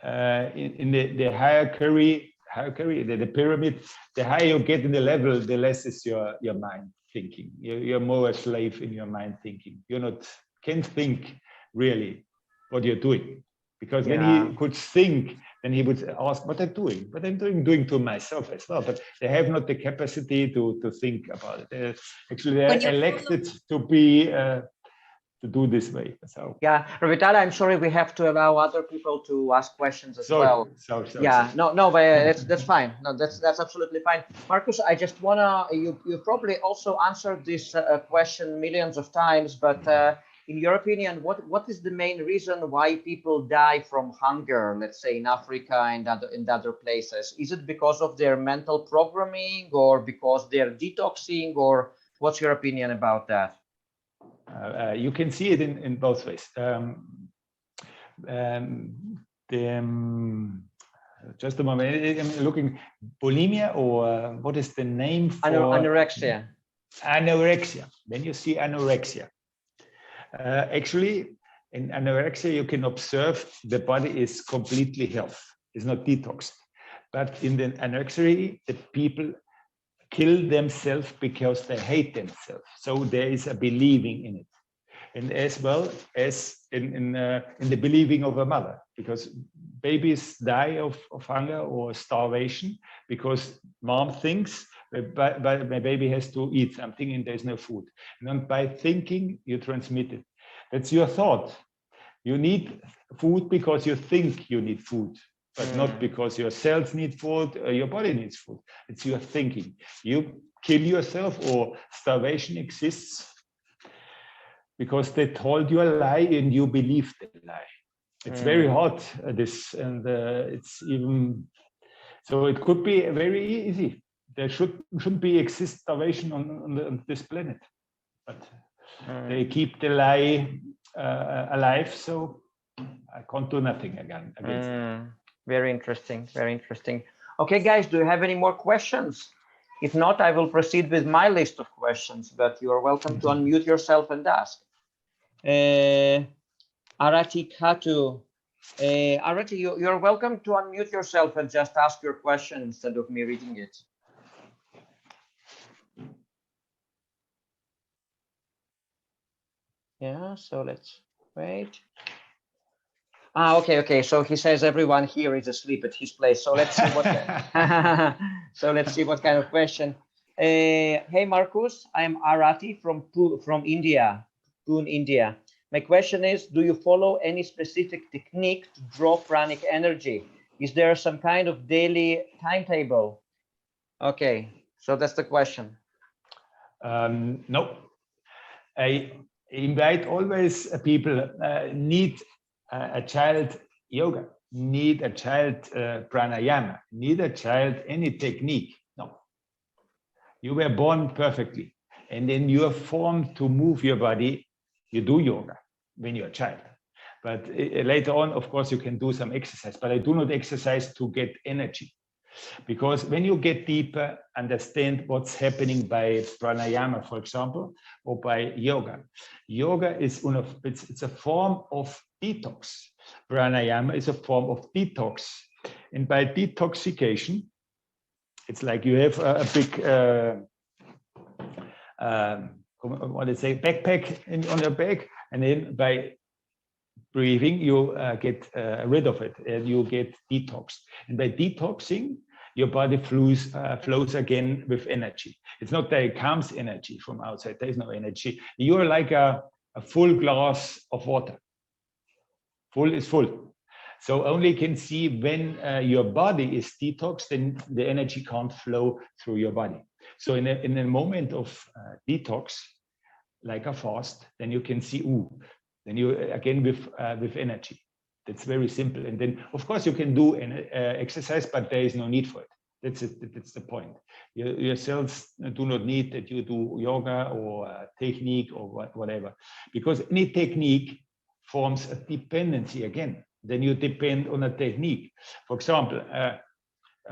in the hierarchy, the pyramid. The higher you get in the level, the less is your mind thinking. You're more a slave in your mind thinking. Can't think really what you're doing, because when he could think, then he would ask what I'm doing. What I'm doing to myself as well. But they have not the capacity to think about it. Actually, they're elected to be to do this way. So yeah, Ravitala, I'm sorry, we have to allow other people to ask questions as well. Sorry. No, but that's fine. No, that's absolutely fine. Markus, I just wanna you probably also answered this question millions of times, but in your opinion, what is the main reason why people die from hunger, let's say in Africa and in other places? Is it because of their mental programming, or because they're detoxing, or what's your opinion about that? You can see it in both ways. Just a moment, I'm looking, bulimia, or what is the name for anorexia? Anorexia. When you see anorexia, actually in anorexia you can observe the body is completely healthy, it's not detoxed. But in the anorexia, the people kill themselves because they hate themselves. So there is a believing in it, and as well as in the believing of a mother, because babies die of hunger or starvation because mom thinks my baby has to eat something and there's no food. And by thinking, you transmit it. That's your thought. You need food because you think you need food. but not because your cells need food or your body needs food. It's your thinking. You kill yourself, or starvation exists because they told you a lie and you believe the lie. It's very hard, this, and it's even, so it could be very easy. There shouldn't be exist starvation on this planet, but they keep the lie alive, so I can't do nothing against it. Very interesting, very interesting. Okay, guys, do you have any more questions? If not, I will proceed with my list of questions, but you are welcome to unmute yourself and ask. Arati Katu. Arati, you're welcome to unmute yourself and just ask your question instead of me reading it. Yeah, so let's wait. Okay. So he says everyone here is asleep at his place. So let's see what. So let's see what kind of question. Hey Markus, I'm Arati from India, Pune, India. My question is, do you follow any specific technique to draw pranic energy? Is there some kind of daily timetable? Okay, so that's the question. No, I invite always people need a child yoga, need a child pranayama, need a child any technique. No, you were born perfectly, and then you are formed to move your body. You do yoga when you're a child, but later on, of course, you can do some exercise, but I do not exercise to get energy, because when you get deeper, understand what's happening by pranayama, for example, or by yoga. Yoga is it's a form of detox. Pranayama is a form of detox, and by detoxification, it's like you have a big what do you say, backpack on your back, and then by breathing you get rid of it, and you get detoxed. And by detoxing, your body flows again with energy. It's not that it comes energy from outside. There is no energy. You're like a full glass of water. Full is full. So only can see when your body is detoxed, then the energy can't flow through your body. So in a moment of detox, like a fast, then you can see, then you again with energy. That's very simple. And then, of course, you can do an exercise, but there is no need for it. That's it. That's the point. Your cells do not need that you do yoga or technique or whatever, because any technique forms a dependency again. Then you depend on a technique. For example,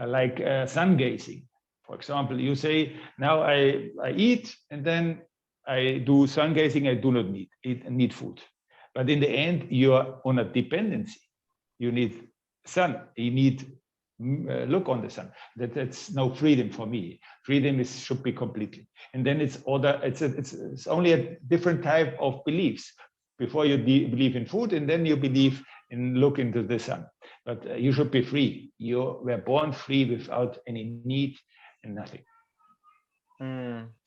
like sun gazing. For example, you say, now I eat, and then I do sun gazing. I do not need food. But in the end, you're on a dependency. You need sun. You need look on the sun. That's no freedom for me. Freedom should be completely. And then it's only a different type of beliefs. Before you believe in food, and then you believe in look into the sun. But you should be free. You were born free without any need and nothing.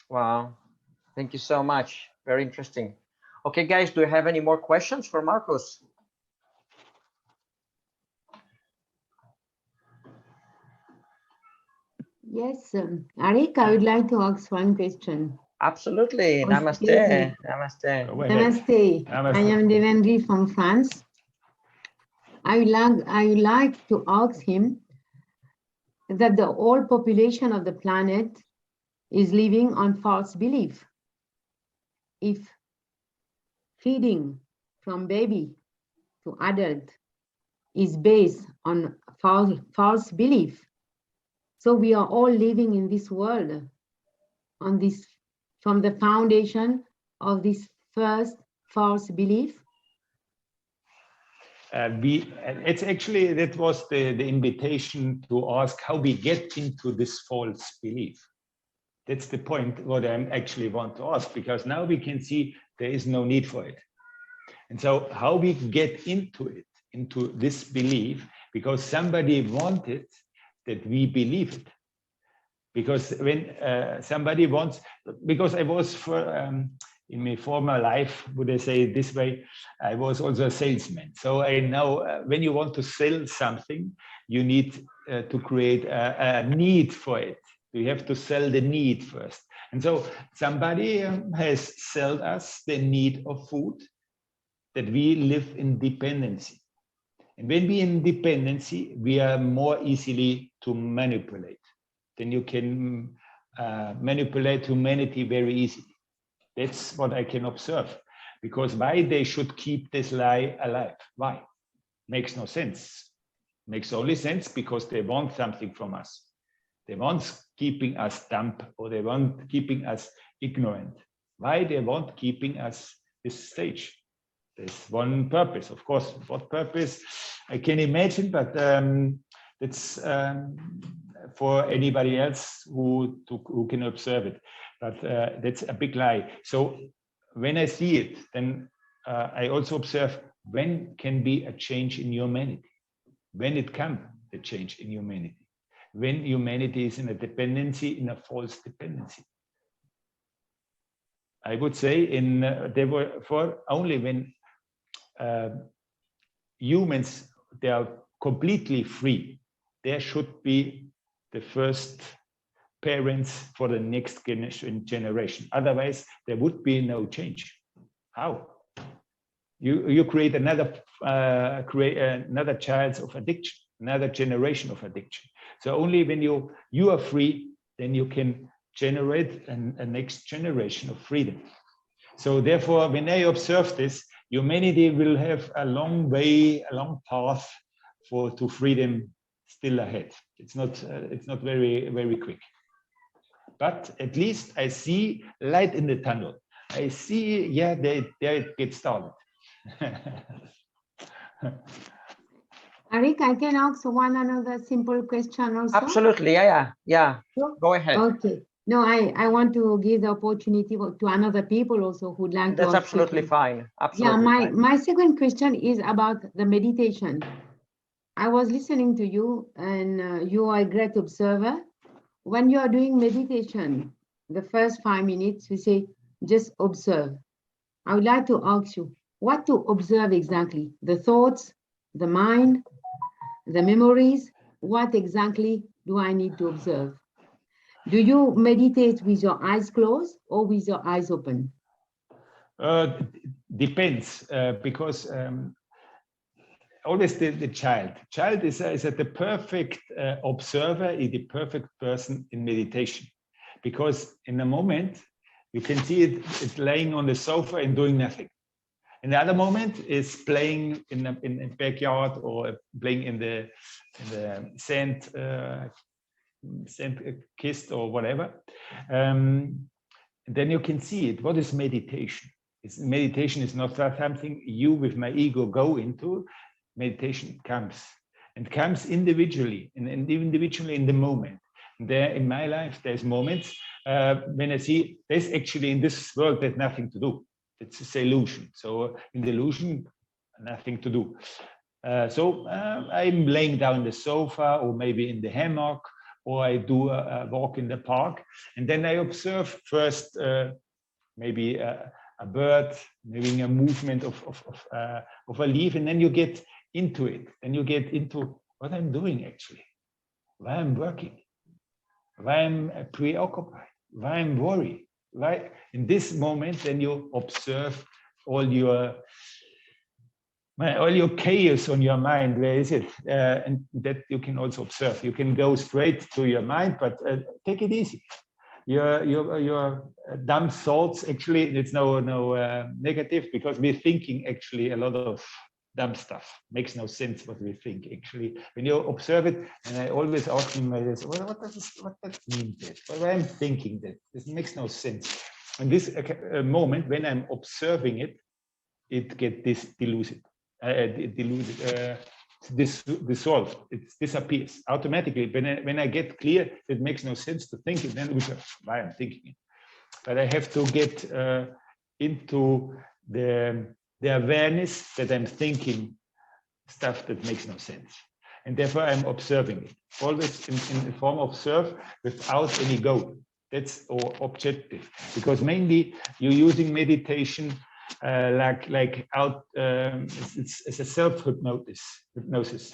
Wow. Thank you so much. Very interesting. Okay, guys, do you have any more questions for Markus? Yes, Arik, I would like to ask one question. Absolutely. Namaste. Namaste. Namaste. I am Devendri from France. I would like to ask him that the whole population of the planet is living on false belief. If feeding from baby to adult is based on false belief, so we are all living in this world on this from the foundation of this first false belief. It's actually, that was the invitation to ask how we get into this false belief. That's the point what I actually want to ask, because now we can see there is no need for it. And so how we get into it, into this belief, because somebody wanted that we believe it. Because when somebody wants, because I was in my former life, would I say it this way, I was also a salesman. So I know when you want to sell something, you need to create a need for it. You have to sell the need first. And so somebody has sold us the need of food, that we live in dependency. And when we in dependency, we are more easily to manipulate. Then you can manipulate humanity very easily. That's what I can observe. Because why they should keep this lie alive? Why? Makes no sense. Makes only sense because they want something from us. They want keeping us dumb, or they want keeping us ignorant. Why they want keeping us this stage? There's one purpose, of course. What purpose? I can imagine, but it's for anybody else who can observe it. But that's a big lie. So when I see it, then I also observe when can be a change in humanity. When it comes, the change in humanity. When humanity is in a dependency, in a false dependency. I would say they were for only when humans, they are completely free. There should be the first parents for the next generation. Otherwise, there would be no change. How? You create another child of addiction, another generation of addiction. So only when you are free, then you can generate a next generation of freedom. So therefore, when I observe this, humanity will have a long way, a long path to freedom still ahead. It's not very, very quick. But at least I see light in the tunnel. I see, yeah, there it gets started. Arik, I can ask another simple question also? Absolutely, yeah. Go ahead. Okay. No, I want to give the opportunity to another people also who'd like That's to absolutely fine. Absolutely fine. My second question is about the meditation. I was listening to you, and you are a great observer. When you are doing meditation, the first 5 minutes, we say, just observe. I would like to ask you, what to observe exactly? The thoughts, the mind, the memories? What exactly do I need to observe? Do you meditate with your eyes closed or with your eyes open? Depends, because always the child is the perfect observer, is the perfect person in meditation, because in a moment you can see it's laying on the sofa and doing nothing. In the other moment is playing in the backyard, or playing in the sand kist or whatever. Then you can see it. What is meditation? Meditation is not something you with my ego go into. Meditation comes individually, and individually in the moment. There in my life, there's moments when I see there's actually in this world there's nothing to do. It's a illusion. So in the illusion, nothing to do. So I'm laying down on the sofa, or maybe in the hammock, or I do a walk in the park, and then I observe first maybe a bird, maybe a movement of a leaf, and then you get into it, and you get into what I'm doing actually, why I'm working, why I'm preoccupied, why I'm worried, why in this moment. Then you observe all your chaos on your mind. Where is it? And that you can also observe. You can go straight to your mind, but take it easy. Your dumb thoughts, actually, it's no negative, because we're thinking actually a lot of dumb stuff. Makes no sense what we think actually when you observe it. And I always ask myself, well, what does mean that? Why I'm thinking that? This makes no sense. And this moment when I'm observing it, it gets dissolved. It disappears automatically. When I get clear, it makes no sense to think it. Then why I'm thinking it. But I have to get into the awareness that I'm thinking stuff that makes no sense, and therefore I'm observing it always in the form of observe without any goal. That's or objective, because mainly you're using meditation it's a hypnosis.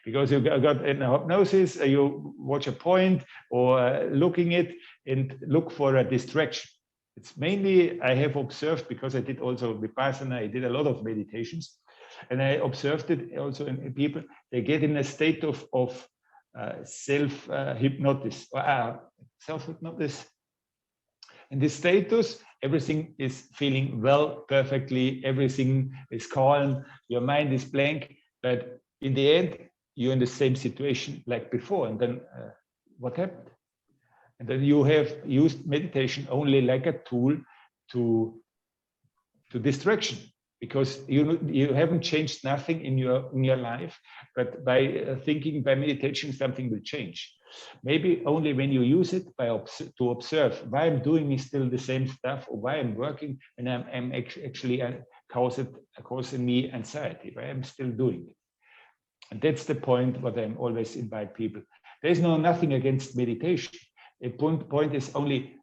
Because you got in a hypnosis, you watch a point or looking it and look for a distraction. It's mainly I have observed, because I did also Vipassana, I did a lot of meditations, and I observed it also in people. They get in a state of self-hypnosis. In this status, everything is feeling well, perfectly, everything is calm, your mind is blank, but in the end, you're in the same situation like before. And then what happened? And then you have used meditation only like a tool to distraction, because you haven't changed nothing in your life, but by thinking, by meditation, something will change. Maybe only when you use it to observe why I'm doing still the same stuff, or why I'm working and I'm actually causing me anxiety, why I'm still doing it. And that's the point what I always invite people. There's nothing against meditation. The point is only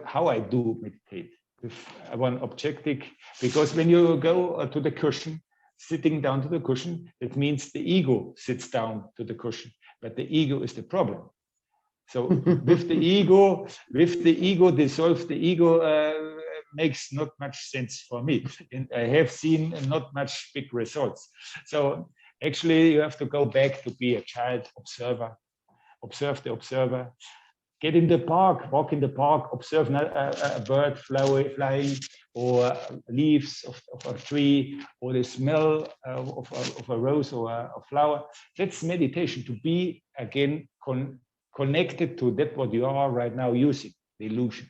how I do meditate with one objective, because when you go to the cushion, sitting down to the cushion, it means the ego sits down to the cushion, but the ego is the problem. So with the ego dissolve the ego makes not much sense for me, and I have seen not much big results. So actually you have to go back to be a child observer, observe the observer. Get in the park, walk in the park, observe a bird flying, or leaves of a tree, or the smell of a rose or a flower. That's meditation, to be again connected to that what you are right now using, the illusion.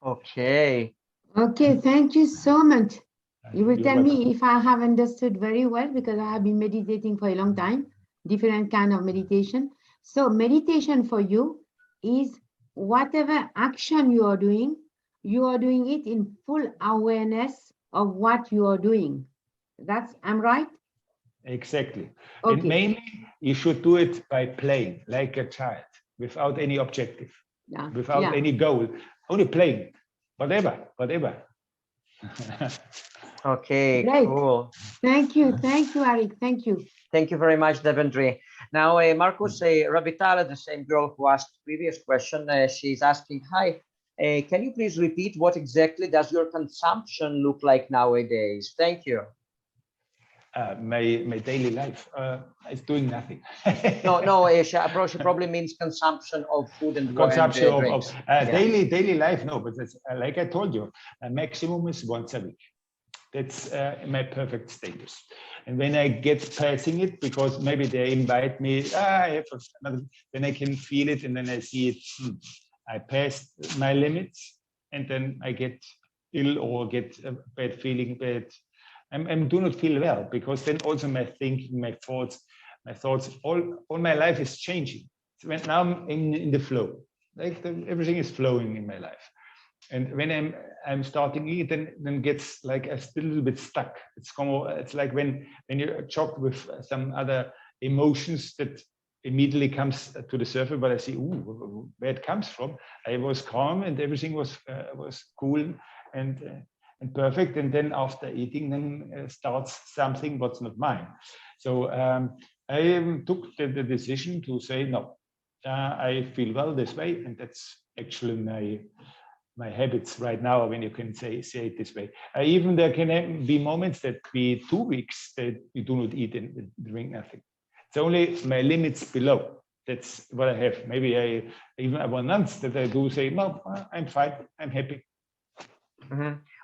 Okay. Okay, thank you so much. You will tell me if I have understood very well, because I have been meditating for a long time, different kind of meditation. So meditation for you is whatever action you are doing it in full awareness of what you are doing. I'm right? Exactly. Okay. And mainly you should do it by playing like a child, without any objective, without any goal, only playing, whatever. Okay, Great. cool. Thank you, Arik. Thank you. Thank you very much, Devendra. Now, Markus, Ravitala, the same girl who asked the previous question, she's asking, hi, can you please repeat what exactly does your consumption look like nowadays? Thank you. My daily life is doing nothing. no, she probably means consumption of food and consumption and drinks. Daily life, no, but that's, like I told you, a maximum is once a week. That's my perfect status. And when I get passing it, because maybe they invite me, I have another, then I can feel it, and then I see it. I passed my limits, and then I get ill or get a bad feeling, bad. I do not feel well, because then also my thinking, my thoughts, all my life is changing. So now I'm in the flow, like everything is flowing in my life. And when I'm starting it, then gets like a little bit stuck. It's like when you choke with some other emotions that immediately comes to the surface, but I see, ooh, where it comes from. I was calm and everything was cool and perfect. And then after eating, then starts something what's not mine. So I took the decision to say, no, I feel well this way, and that's actually my habits right now, when you can say it this way. Even there can be moments that be 2 weeks that you do not eat and drink nothing. It's only my limits below. That's what I have. Maybe I even have 1 month that I do say, no, I'm fine, I'm happy.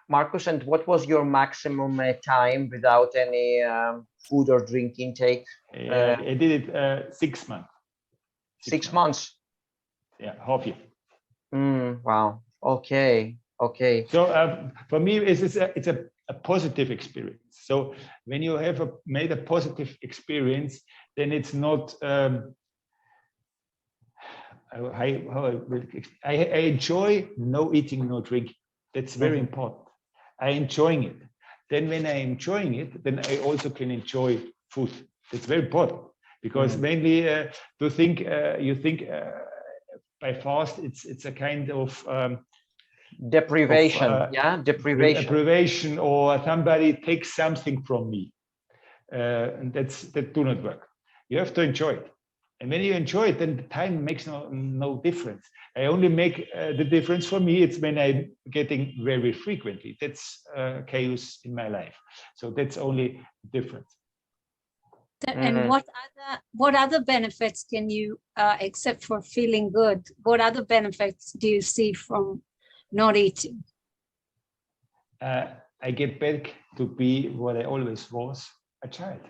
Markus, and what was your maximum time without any food or drink intake? I did it 6 months. 6 months? Yeah, half year. Wow. Okay. So for me, it's a positive experience. So when you have made a positive experience, then it's not. I enjoy no eating, no drinking. That's very important. I enjoying it. Then when I enjoying it, then I also can enjoy food. It's very important, because mainly you think by fast, it's a kind of deprivation. Deprivation. Deprivation, or somebody takes something from me, and that do not work. You have to enjoy it, and when you enjoy it, then the time makes no difference. I only make the difference for me. It's when I'm getting very frequently. That's chaos in my life. So that's only difference. And what other benefits can you, except for feeling good, what other benefits do you see from not eating? I get back to be what I always was, a child.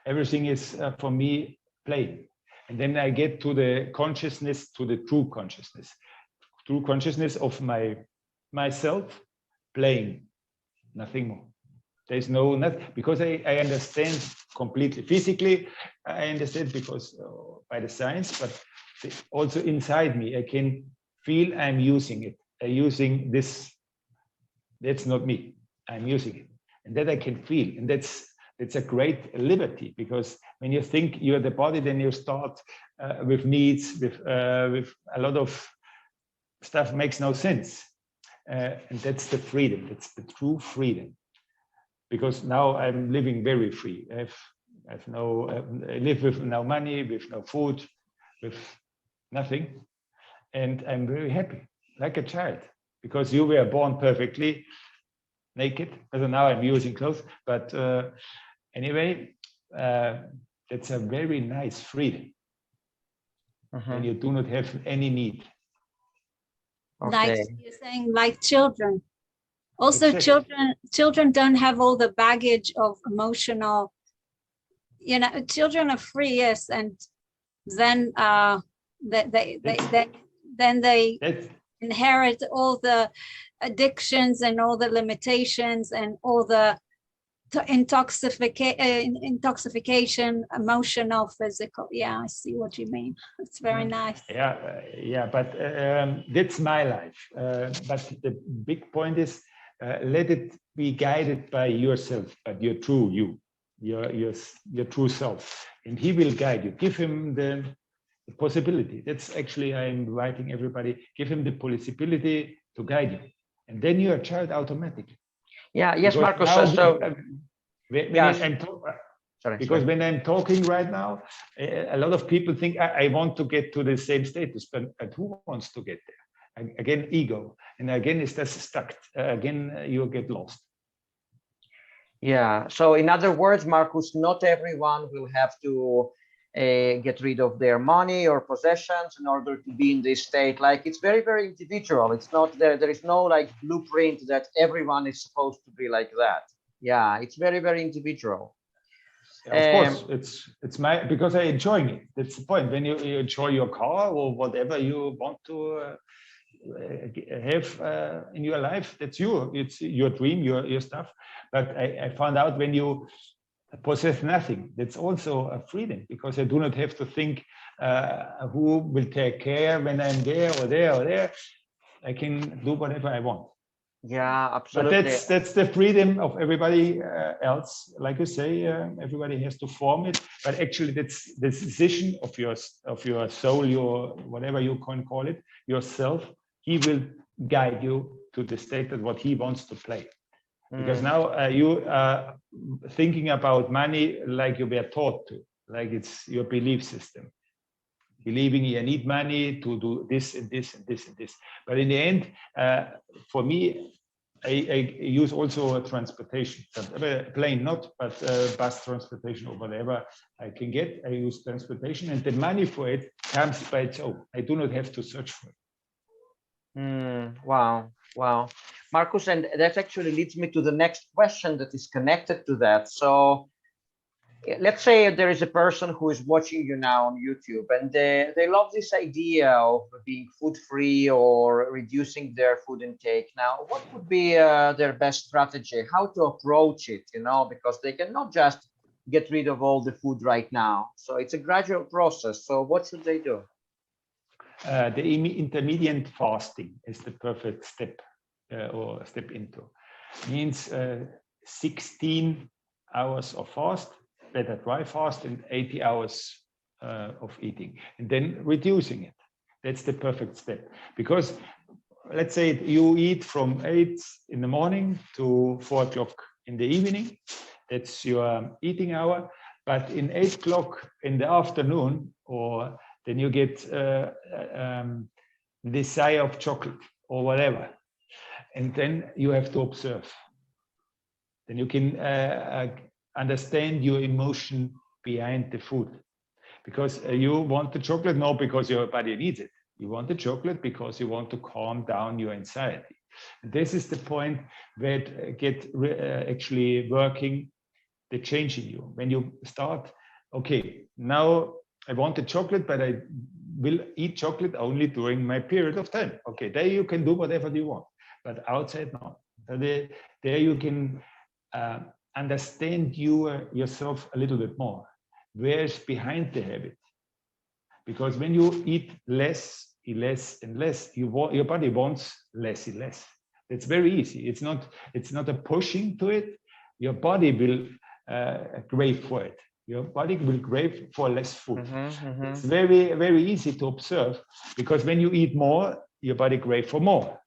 Everything is for me playing. And then I get to the consciousness, to the true consciousness of myself playing, nothing more. There's not, because I understand completely. Physically, I understand because by the science, but also inside me, I can feel I'm using it. I'm using this. That's not me. I'm using it, and that I can feel, and it's a great liberty, because when you think you're the body, then you start with needs, with a lot of stuff makes no sense, and that's the freedom. That's the true freedom, because now I'm living very free. I live with no money, with no food, with nothing, and I'm very happy, like a child, because you were born perfectly naked. So now I'm using clothes, but anyway, it's a very nice freedom, and you do not have any need. Like you're saying, like children. Also, Exactly. children don't have all the baggage of emotional. Children are free, yes, and then they inherit all the addictions and all the limitations and all the intoxication, emotional, physical. Yeah, I see what you mean. It's very nice. Yeah, but that's my life. But the big point is, let it be guided by yourself, but your true you, your true self, and he will guide you. Give him the possibility. That's actually, I'm inviting everybody, give him the possibility to guide you, and then you're a child automatically. Yeah, yes, Markus. When I'm talking right now, a lot of people think I want to get to the same status, but who wants to get there? Again, ego, and again, it's just stuck. Again, you get lost. Yeah. So, in other words, Markus, not everyone will have to get rid of their money or possessions in order to be in this state. Like, it's very, very individual. It's not there. There is no like blueprint that everyone is supposed to be like that. Yeah, it's very, very individual. Of course, it's because I enjoy it. That's the point. When you enjoy your car or whatever you want to have in your life, it's your dream, your stuff. But I found out when you possess nothing, that's also a freedom, because I do not have to think who will take care when I'm there or there or there. I can do whatever I want. Yeah, absolutely. But that's the freedom of everybody else. Like you say, everybody has to form it. But actually, that's the decision of your soul, your whatever you can call it, yourself. He will guide you to the state of what he wants to play. Because now you are thinking about money like you were taught to, like it's your belief system. Believing you need money to do this and this and this and this. But in the end, for me, I use also a transportation, plane not, but bus transportation or whatever I can get. I use transportation, and the money for it comes by its own. I do not have to search for it. Wow. Markus, and that actually leads me to the next question that is connected to that. So let's say there is a person who is watching you now on YouTube, and they love this idea of being food free or reducing their food intake. Now, what would be their best strategy? How to approach it, because they cannot just get rid of all the food right now. So it's a gradual process. So what should they do? The intermediate fasting is the perfect step or step into. Means 16 hours of fast, better dry fast, and 80 hours of eating, and then reducing it. That's the perfect step. Because let's say you eat from 8 in the morning to 4 o'clock in the evening. That's your eating hour. But in 8 o'clock in the afternoon, or then you get desire of chocolate or whatever. And then you have to observe. Then you can understand your emotion behind the food. Because you want the chocolate, not because your body needs it. You want the chocolate because you want to calm down your anxiety. And this is the point that get actually working the change in you. When you start, okay, now I want the chocolate, but I will eat chocolate only during my period of time. Okay, there you can do whatever you want, but outside, no. So there you can understand yourself a little bit more. Where's behind the habit? Because when you eat less and less, your body wants less and less. It's very easy. It's not a pushing to it. Your body will crave for it. Your body will crave for less food. It's very, very easy to observe, because when you eat more, your body craves for more.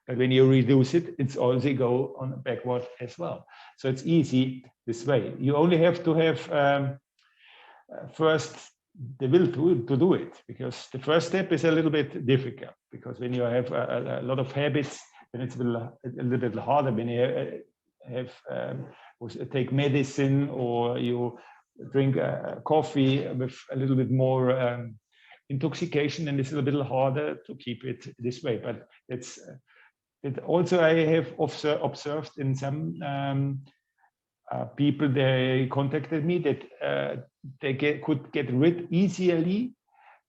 But when you reduce it, it's also go on backward as well. So it's easy this way. You only have to have first the will to do it, because the first step is a little bit difficult, because when you have a lot of habits, then it's a little bit harder. When you take medicine or you drink coffee with a little bit more intoxication, and it's a little bit harder to keep it this way. But it also, I have observed in some people, they contacted me that they could get rid easily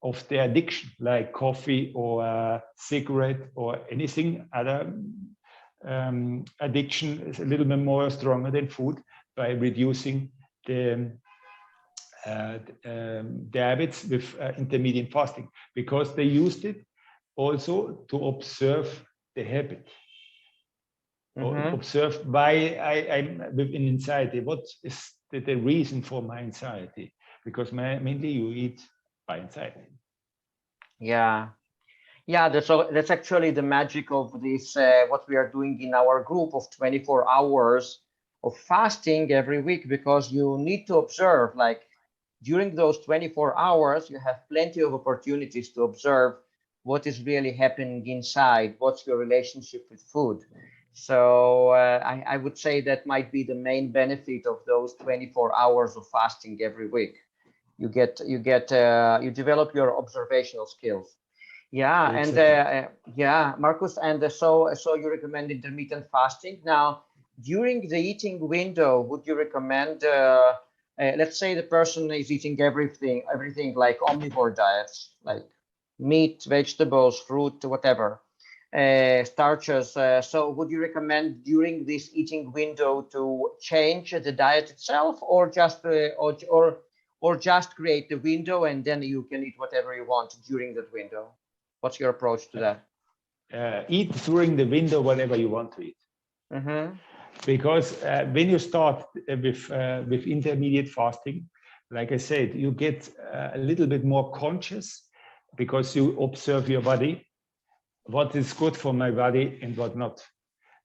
of their addiction, like coffee or cigarette or anything other. Addiction is a little bit more stronger than food, by reducing the habits with intermittent fasting, because they used it also to observe the habit. Observe why I'm within anxiety. What is the reason for my anxiety? Because mainly you eat by anxiety. Yeah, that's actually the magic of this, what we are doing in our group of 24 hours of fasting every week, because you need to observe, like during those 24 hours, you have plenty of opportunities to observe what is really happening inside, what's your relationship with food. So I would say that might be the main benefit of those 24 hours of fasting every week. You develop your observational skills. Yeah, Exactly. and Markus, and so you recommend intermittent fasting. Now, during the eating window, would you recommend? Let's say the person is eating everything like omnivore diets, like meat, vegetables, fruit, whatever. Starches. So would you recommend during this eating window to change the diet itself, or just or just create the window and then you can eat whatever you want during that window? What's your approach to that? Eat during the window whatever you want to eat. Because when you start with intermediate fasting, like I said, you get a little bit more conscious, because you observe your body. What is good for my body and what not.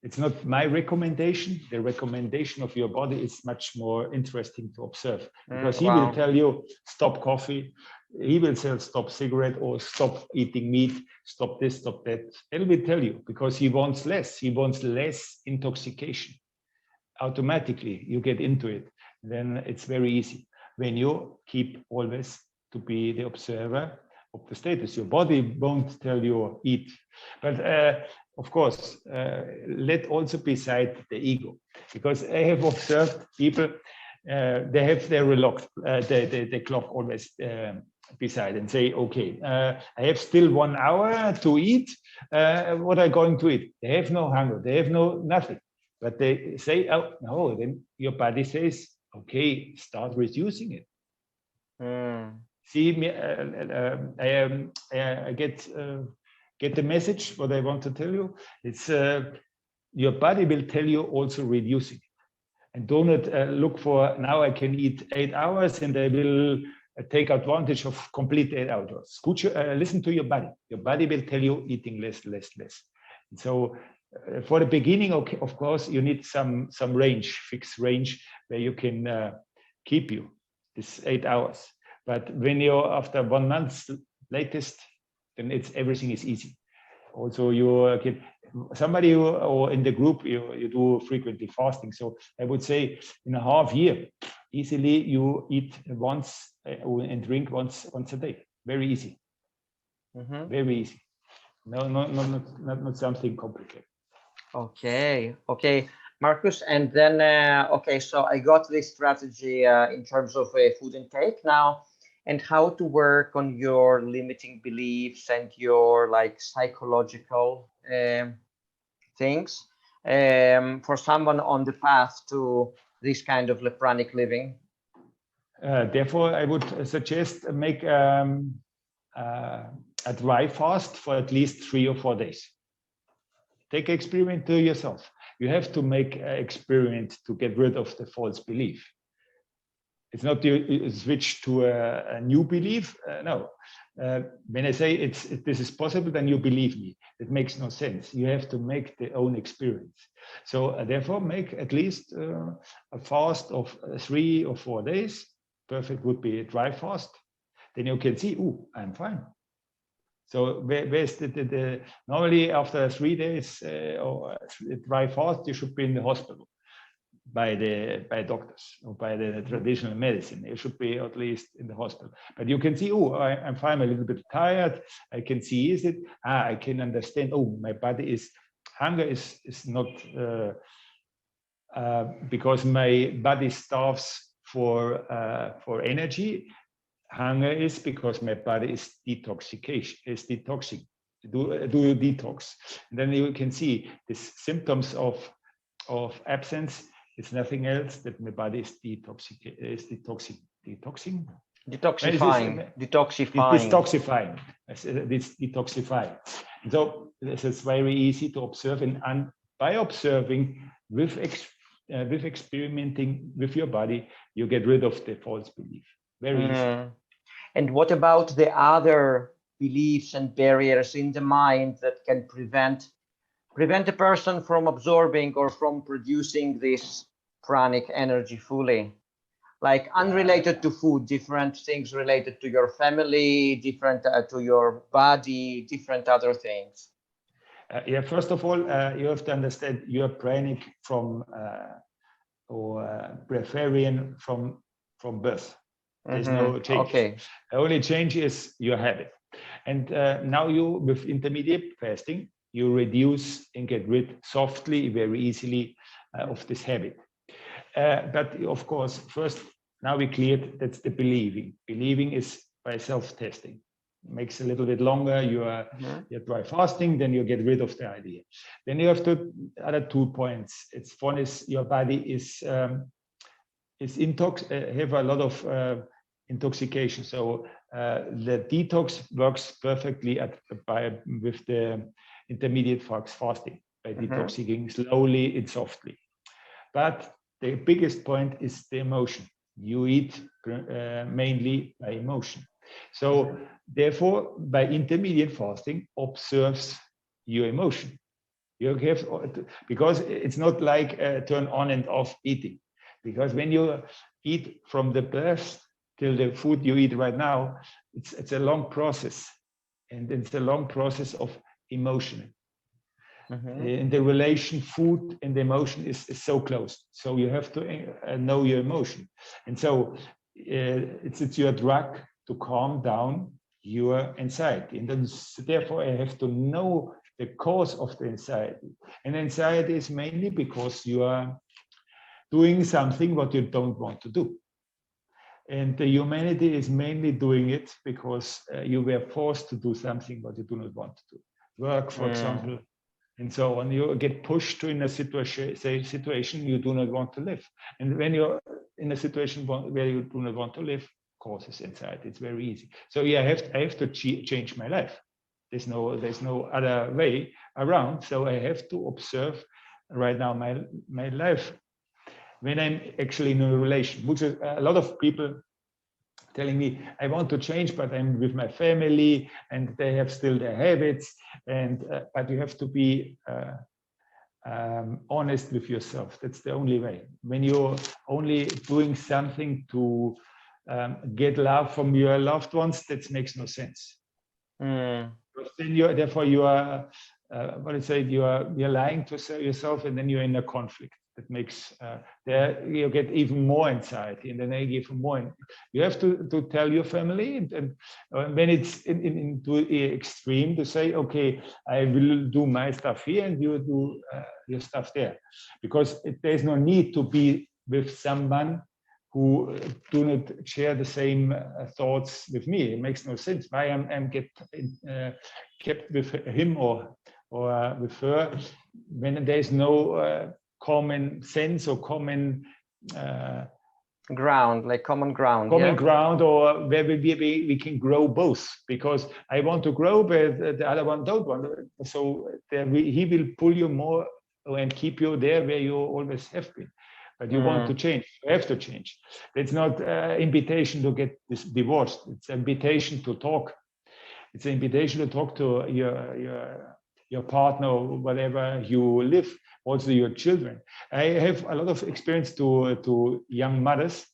It's not my recommendation. The recommendation of your body is much more interesting to observe, because he will tell you stop coffee, he will say stop cigarette, or stop eating meat, stop this, stop that. He will tell you, because he wants less intoxication. Automatically you get into it. Then it's very easy when you keep always to be the observer of the status. Your body won't tell you eat, but of course, let also beside the ego, because I have observed people, they have their the clock always beside and say, okay, I have still 1 hour to eat. What are you going to eat? They have no hunger, they have nothing, but they say, oh no, then your body says, okay, start reducing it. See, I get the message. What I want to tell you, it's your body will tell you also reducing it, and do not look for now I can eat 8 hours and I will take advantage of complete 8 hours. Listen to your body. Your body will tell you eating less. And so for the beginning, okay, of course, you need some range, fixed range, where you can keep you this 8 hours. But when you're after 1 month latest, then everything is easy. Also, you can somebody or in the group you do frequently fasting. So I would say in a half year, easily you eat once and drink once a day. Very easy. Very easy. No, not something complicated. Okay, Markus, and then okay, so I got this strategy in terms of food intake now, and how to work on your limiting beliefs and your like psychological things for someone on the path to this kind of pranic living. Therefore, I would suggest make a dry fast for at least 3 or 4 days. Take experiment to yourself. You have to make an experiment to get rid of the false belief. It's not you switch to a new belief. No. When I say this is possible, then you believe me. It makes no sense. You have to make the own experience. So therefore, make at least a fast of 3 or 4 days. Perfect would be a dry fast. Then you can see, oh, I'm fine. So where's the normally after 3 days or dry fast, you should be in the hospital by doctors or by the traditional medicine. You should be at least in the hospital. But you can see, oh, I'm fine, a little bit tired. I can see, is it? I can understand. Oh, my body is hunger is not because my body starves for energy. Hunger is because my body is detoxing. Do you detox? And then you can see these symptoms of absence. It's nothing else that my body is detoxifying. And so this is very easy to observe, and by observing with experimenting with your body, you get rid of the false belief. Very easy. And what about the other beliefs and barriers in the mind that can prevent a person from absorbing or from producing this pranic energy fully? Like unrelated to food, different things related to your family, different to your body, different other things. First of all, you have to understand you're pranic from or breatharian from birth. There's no change. Okay. The only change is your habit. And now you, with intermediate fasting, you reduce and get rid softly, very easily of this habit. But of course, first, now we cleared that's the believing. Believing is by self-testing. Makes a little bit longer. You're dry fasting, then you get rid of the idea. Then you have to other 2 points. It's one is your body is have a lot of intoxication. So the detox works perfectly with the intermediate fasting by detoxing slowly and softly. But the biggest point is the emotion. You eat mainly by emotion. So therefore, by intermediate fasting, observes your emotion. You have, because it's not like turn on and off eating. Because when you eat from the birth till the food you eat right now, it's a long process, and it's a long process of emotion. In the relation, food and emotion is so close. So you have to know your emotion, and so it's your drug to calm down your anxiety. And then therefore, I have to know the cause of the anxiety. And anxiety is mainly because you are doing something what you don't want to do. And the humanity is mainly doing it because you were forced to do something what you do not want to do. Work, for example, and so on. You get pushed to in a situation you do not want to live. And when you're in a situation where you do not want to live, causes anxiety. It's very easy. So yeah, I have to change my life. There's no other way around. So I have to observe right now my life when I'm actually in a relation, which is a lot of people telling me, I want to change, but I'm with my family and they have still their habits. And but you have to be honest with yourself. That's the only way. When you're only doing something to get love from your loved ones, that makes no sense. Then therefore you are what I say, you're lying to yourself, and then you're in a conflict. That makes there you get even more anxiety, and then even more. You have to tell your family, and when it's into extreme, to say, okay, I will do my stuff here, and you do your stuff there, because there's no need to be with someone who do not share the same thoughts with me. It makes no sense. Why I'm kept with him or with her when there's no common sense or common ground, like common ground. Common ground, or where we can grow both. Because I want to grow, but the other one don't want. So he will pull you more and keep you there where you always have been. But you want to change, you have to change. It's not an invitation to get divorced. It's an invitation to talk. It's an invitation to talk to your partner, or whatever you live, also your children. I have a lot of experience to young mothers.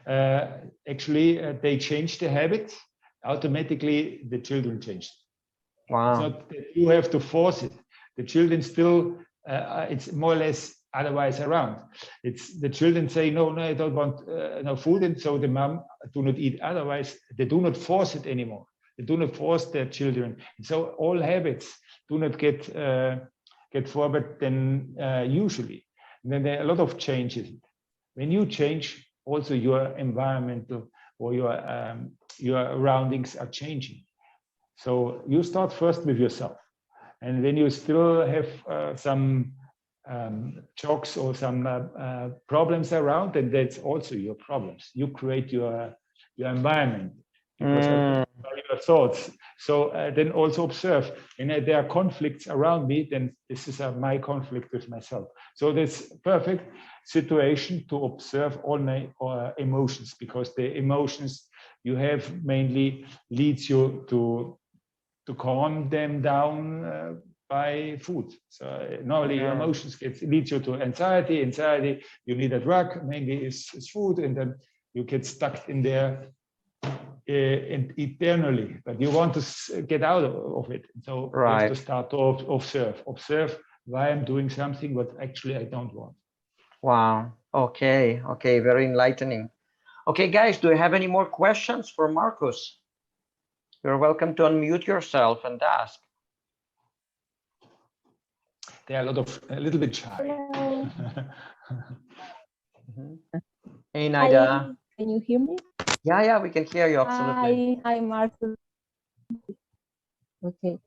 Actually, they change the habits. Automatically, the children change. Wow. It's not that you have to force it. The children still, it's more or less otherwise around. It's the children say, no, I don't want no food, and so the mom do not eat. Otherwise, they do not force it anymore. They do not force their children. And so all habits do not get forward than usually. And then there are a lot of changes. When you change, also your environmental or your surroundings are changing. So you start first with yourself, and when you still have some jokes or some problems around, and that's also your problems. You create your environment because of your thoughts. So then also observe, and there are conflicts around me, then this is my conflict with myself. So that's perfect situation to observe all my emotions, because the emotions you have mainly leads you to calm them down by food. So normally your emotions lead you to anxiety. You need a drug, mainly is food, and then you get stuck in there eternally. But you want to get out of it. So you have to start to observe why I'm doing something what actually I don't want. Wow. Okay. Very enlightening. Okay, guys, do you have any more questions for Markus? You're welcome to unmute yourself and ask. They are a little bit shy. Hey, Naida. Hi, can you hear me? Yeah, we can hear you, absolutely. Hi, Markus. Okay.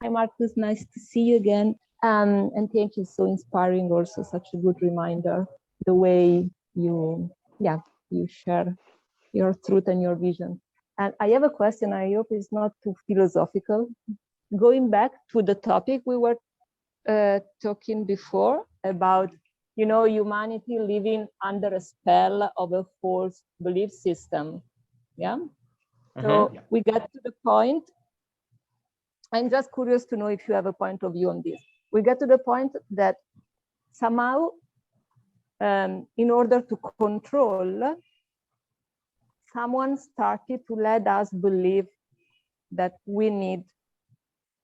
Hi, Markus, nice to see you again. And thank you, so inspiring, also such a good reminder, the way you share your truth and your vision. And I have a question, I hope it's not too philosophical. Going back to the topic we were talking before about, humanity living under a spell of a false belief system. Yeah. So we get to the point. I'm just curious to know if you have a point of view on this. We get to the point that somehow, in order to control, someone started to let us believe that we need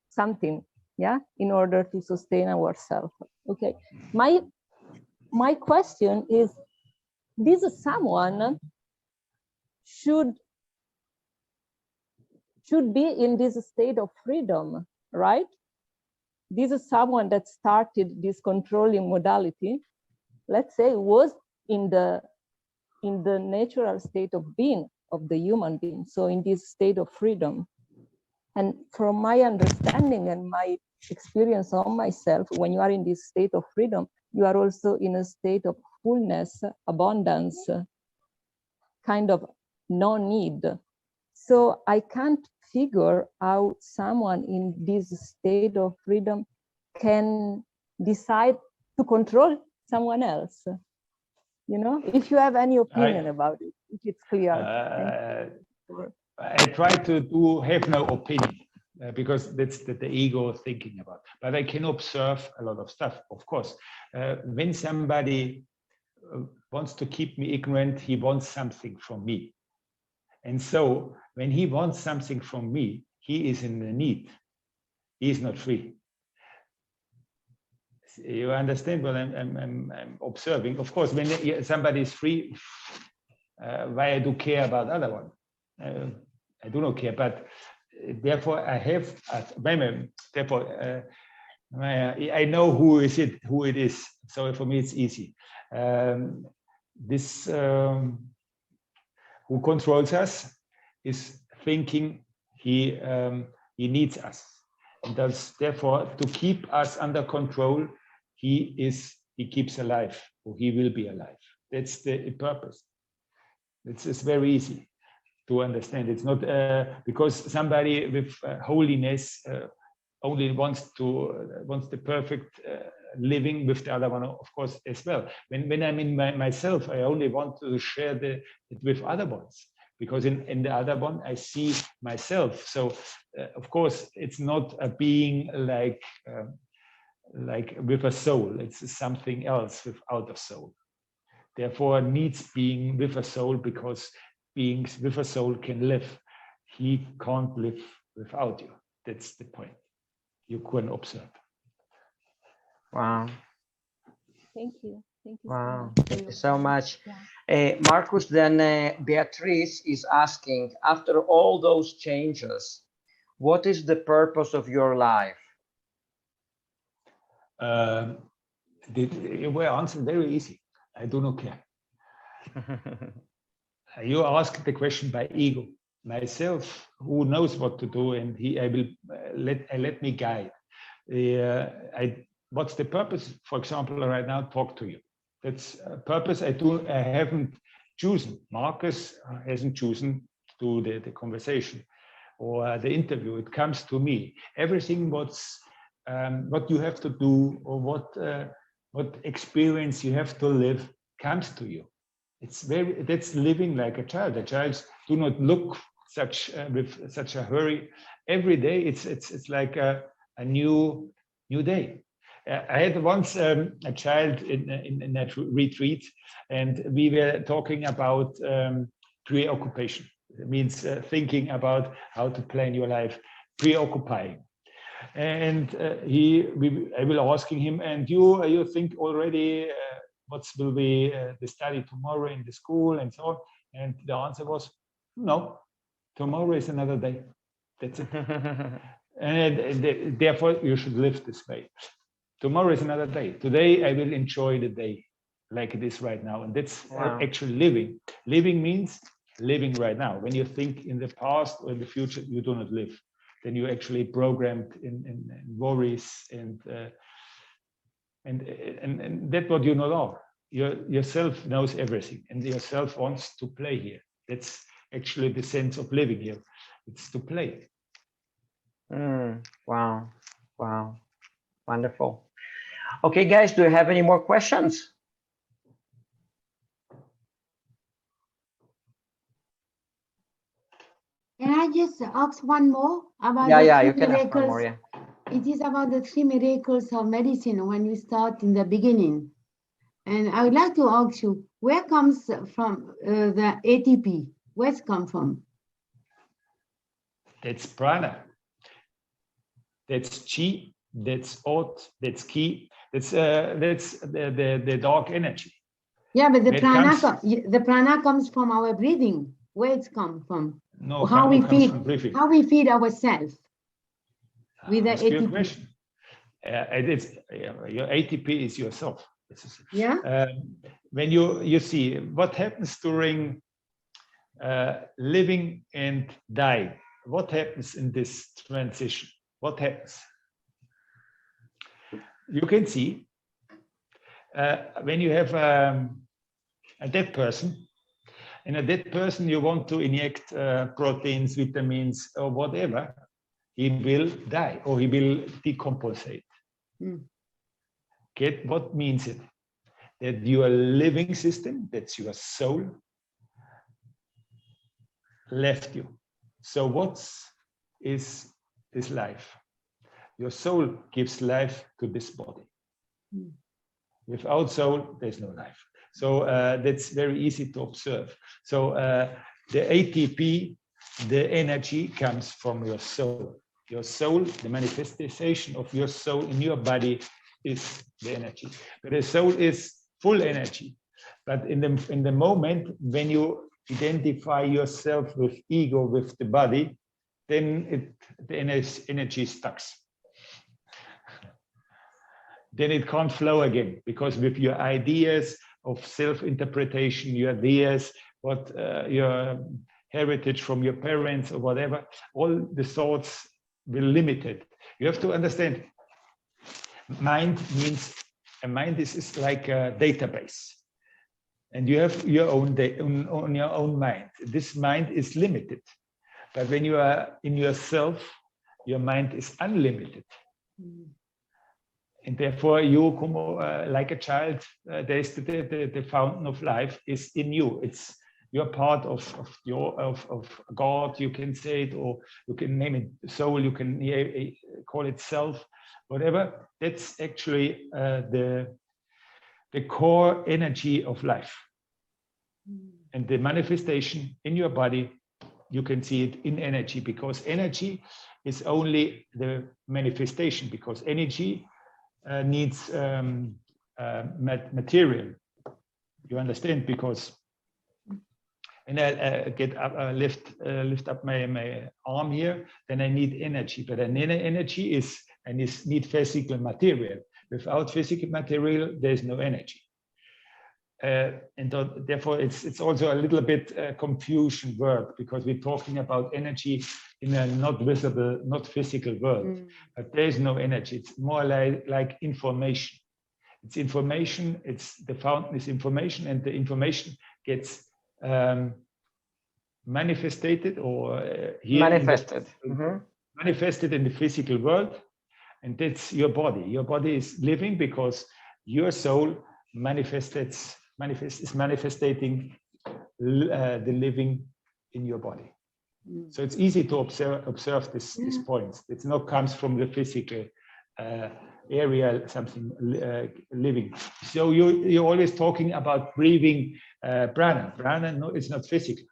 something, in order to sustain ourselves. Okay. My question is, this someone should be in this state of freedom, right? This is someone that started this controlling modality, let's say, was in the natural state of being of the human being, so in this state of freedom. And from my understanding and my experience on myself, when you are in this state of freedom, you are also in a state of fullness, abundance, kind of no need. So I can't figure how someone in this state of freedom can decide to control someone else. If you have any opinion about it. if it's clear. I try to have no opinion because that's the ego thinking about. But I can observe a lot of stuff, of course. When somebody wants to keep me ignorant, he wants something from me. And so when he wants something from me, he is in the need. He is not free. You understand what I'm observing? Of course, when somebody is free, why I do care about other one? I do not care, but therefore I have. Therefore, I know who it is. So for me, it's easy. This who controls us is thinking he needs us, and thus therefore to keep us under control, he keeps alive, or he will be alive. That's the purpose. It's very easy to understand. It's not because somebody with holiness only wants the perfect living with the other one, of course, as well. When I'm in myself, I only want to share it with other ones, because in the other one I see myself. So of course it's not a being like with a soul. It's something else without a soul. Therefore needs being with a soul, because beings with a soul can live. He can't live without you. That's the point. You can observe. Wow. Thank you. Thank you. Wow. So Thank you so much. Yeah. Markus, then Beatrice is asking, after all those changes, what is the purpose of your life? You were answered very easy. I do not care. You asked the question by ego. Myself, who knows what to do, and I will let me guide. What's the purpose? For example, right now, talk to you. That's a purpose I haven't chosen. Markus hasn't chosen to do the conversation or the interview. It comes to me. Everything what you have to do, or what experience you have to live, comes to you. That's living like a child. The child do not look with such a hurry. Every day it's like a new day. I had once a child in a retreat, and we were talking about preoccupation. It means thinking about how to plan your life, preoccupying. And I will asking him, and you think already what will be the study tomorrow in the school and so on? And the answer was, no, tomorrow is another day. That's it. And therefore you should live this way. Tomorrow is another day. Today I will enjoy the day like it is right now. And that's actually living. Living means living right now. When you think in the past or in the future, you do not live. Then you're actually programmed in worries and that's what you not are. Yourself knows everything, and yourself wants to play here. That's actually the sense of living here. It's to play. Wow. Wow. Wonderful. Okay, guys, do you have any more questions? Can I just ask one more about you can ask one more, yeah. It is about the 3 miracles of medicine when we start in the beginning. And I would like to ask you, where comes from the ATP? Where's come from? That's prana. That's chi. That's ot. That's ki. That's the dark energy. Yeah, but the prana comes from our breathing. Where it's come from? No, how we feed ourselves with the ATP. Question. Your ATP is yourself. Yeah. When you see what happens during living and dying, what happens in this transition? What happens? You can see when you have a dead person. In a dead person, you want to inject proteins, vitamins, or whatever, he will die or he will decompensate. Get what means it? That your living system, that's your soul, left you. So what is this life? Your soul gives life to this body. Without soul, there's no life. So that's very easy to observe. So the ATP, the energy comes from your soul. Your soul, the manifestation of your soul in your body is the energy. But the soul is full energy. But in the moment when you identify yourself with ego, with the body, then the energy stucks. Then it can't flow again, because with your ideas of self-interpretation, your ideas, what your heritage from your parents or whatever, all the thoughts will limit it. You have to understand, mind means, a mind is like a database. And you have your own on your own mind. This mind is limited. But when you are in yourself, your mind is unlimited. And therefore, you come like a child. There's the fountain of life is in you. It's you're part of God. You can say it, or you can name it soul. You can call it self, whatever. That's actually the core energy of life. And the manifestation in your body, you can see it in energy, because energy is only the manifestation, because energy needs material. You understand? Because when I get up, lift up my arm here, then I need energy. But an energy is, and need physical material. Without physical material, there's no energy. And therefore, it's also a little bit confusion word, because we're talking about energy in a not visible, not physical world. But there is no energy. It's more like information. It's information. It's the fountain is information, and the information gets manifested or manifested in the physical world, and that's your body. Your body is living because your soul is manifesting the living in your body. So it's easy to observe this points. It's not comes from the physical area, something living. So you're always talking about breathing prana. Prana, no, it's not physical.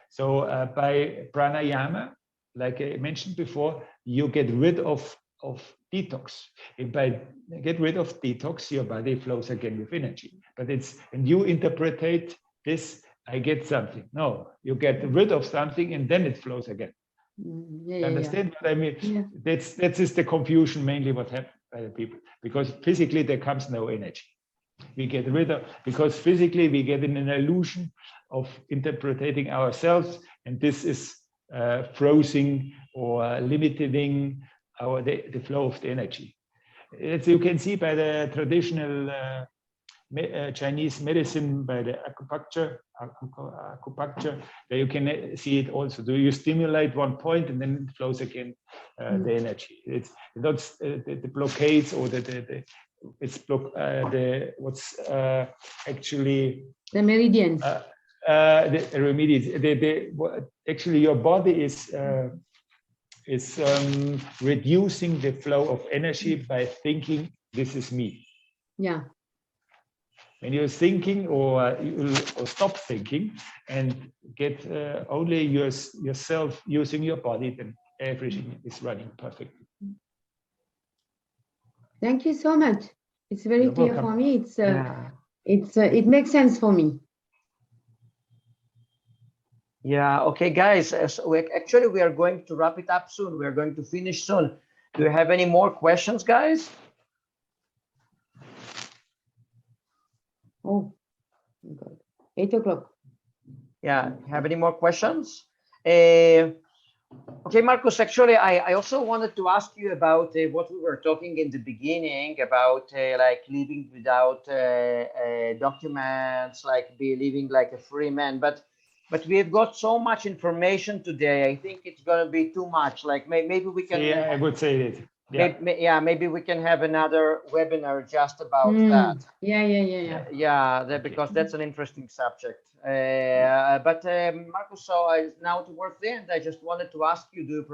So by pranayama, like I mentioned before, you get rid of detox. If by get rid of detox, your body flows again with energy. But it's, and you interpret this, I get something. No, you get rid of something and then it flows again. Understand what I mean? Yeah. That is the confusion mainly what happens by the people, because physically there comes no energy. We get rid of, because physically we get in an illusion of interpreting ourselves, and this is frozen or limiting the flow of the energy. As you can see by the traditional Chinese medicine, by the acupuncture, there you can see it also. Do you stimulate one point and then it flows again the energy? It's not the blockades or what's actually the meridians. The remedies. Actually, your body is reducing the flow of energy by thinking this is me. Yeah. When you're thinking or stop thinking and get only yourself using your body, then everything is running perfectly. Thank you so much. It's very clear for me. It makes sense for me. Yeah. Okay, guys. So we are going to wrap it up soon. We are going to finish soon. Do you have any more questions, guys? Oh, God. 8 o'clock. Yeah. Have any more questions? Okay, Markus, actually, I also wanted to ask you about what we were talking in the beginning about like living without documents, like living like a free man. But we've got so much information today. I think it's going to be too much. Like maybe we can. Yeah, I would say that. Yeah. Maybe we can have another webinar just about that. Yeah. Because that's an interesting subject. But Markus, so now towards the end, I just wanted to ask you: do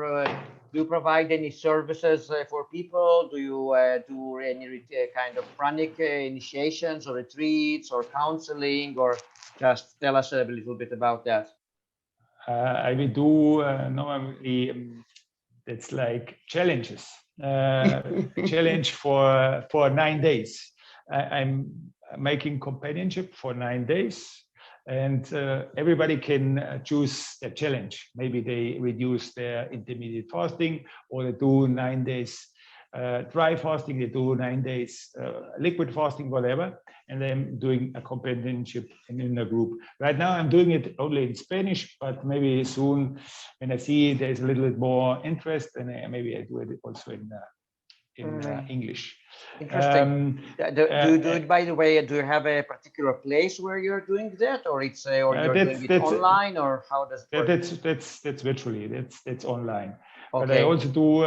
you provide any services for people? Do you do any kind of pranic initiations or retreats or counseling, or just tell us a little bit about that? I will do normally. It's like challenges. Challenge for 9 days. I'm making companionship for 9 days, and everybody can choose a challenge. Maybe they reduce their intermediate fasting, or they do 9 days dry fasting, they do 9 days liquid fasting, whatever, and then doing a companionship in a group. Right now I'm doing it only in Spanish, but maybe soon when I see there's a little bit more interest, and maybe I do it also in English. Interesting. Do you do it, by the way? Do you have a particular place where you're doing that, or it's or you're doing it online, or how does it work? That's virtually. That's online. Okay. But I also do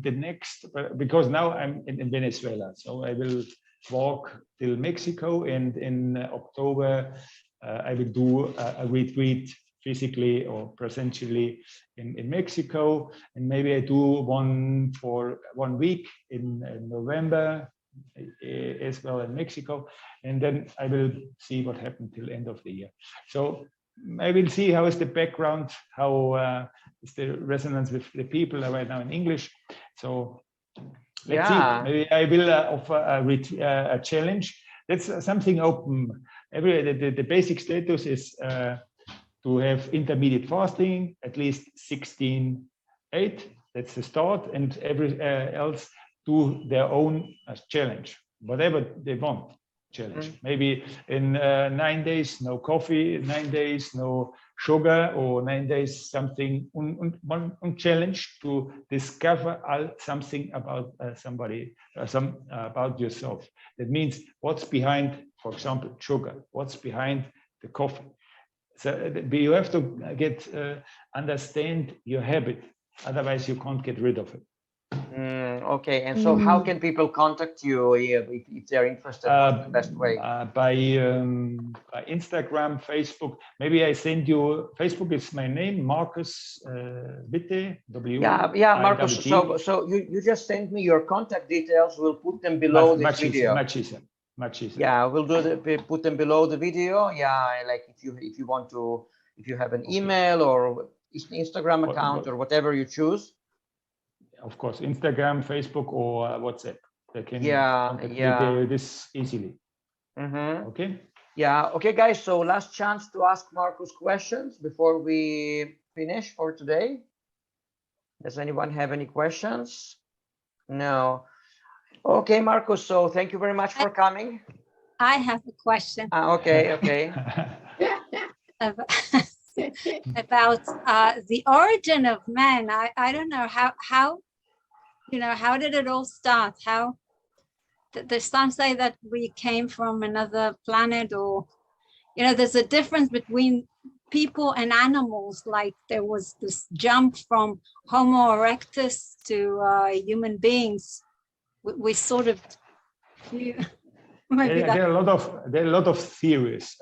the next, because now I'm in Venezuela, so I will walk till Mexico, and in October I will do a retreat physically or presentially in Mexico, and maybe I do one for 1 week in November as well in Mexico, and then I will see what happened till end of the year. So I will see how is the background, how is the resonance with the people right now in English. So let's see. Maybe I will offer a challenge. That's something open. The basic status is to have intermediate fasting, at least 16/8. That's the start, and every else do their own challenge, whatever they want. Challenge. Maybe in 9 days no coffee, 9 days no sugar, or 9 days something one challenge to discover something about somebody, about yourself. That means what's behind, for example, sugar. What's behind the coffee? So you have to get understand your habit. Otherwise, you can't get rid of it. Okay, and so how can people contact you if they're interested? What's the best way? By Instagram, Facebook. Maybe I send you. Facebook is my name, Markus Witte. Markus. So you just send me your contact details. We'll put them below this video. Much easier. Much easier. Yeah, we'll put them below the video. Yeah, like if you want to, if you have an email or Instagram account or whatever you choose. Of course, Instagram, Facebook, or WhatsApp. They can contact this easily. Okay. Yeah. Okay, guys. So last chance to ask Markus questions before we finish for today. Does anyone have any questions? No. Okay, Markus. So thank you very much for coming. I have a question. Okay. About the origin of man. I don't know how how did it all start? How there's some say that we came from another planet, or there's a difference between people and animals. Like there was this jump from Homo erectus to human beings. We sort of maybe there are a lot of theories,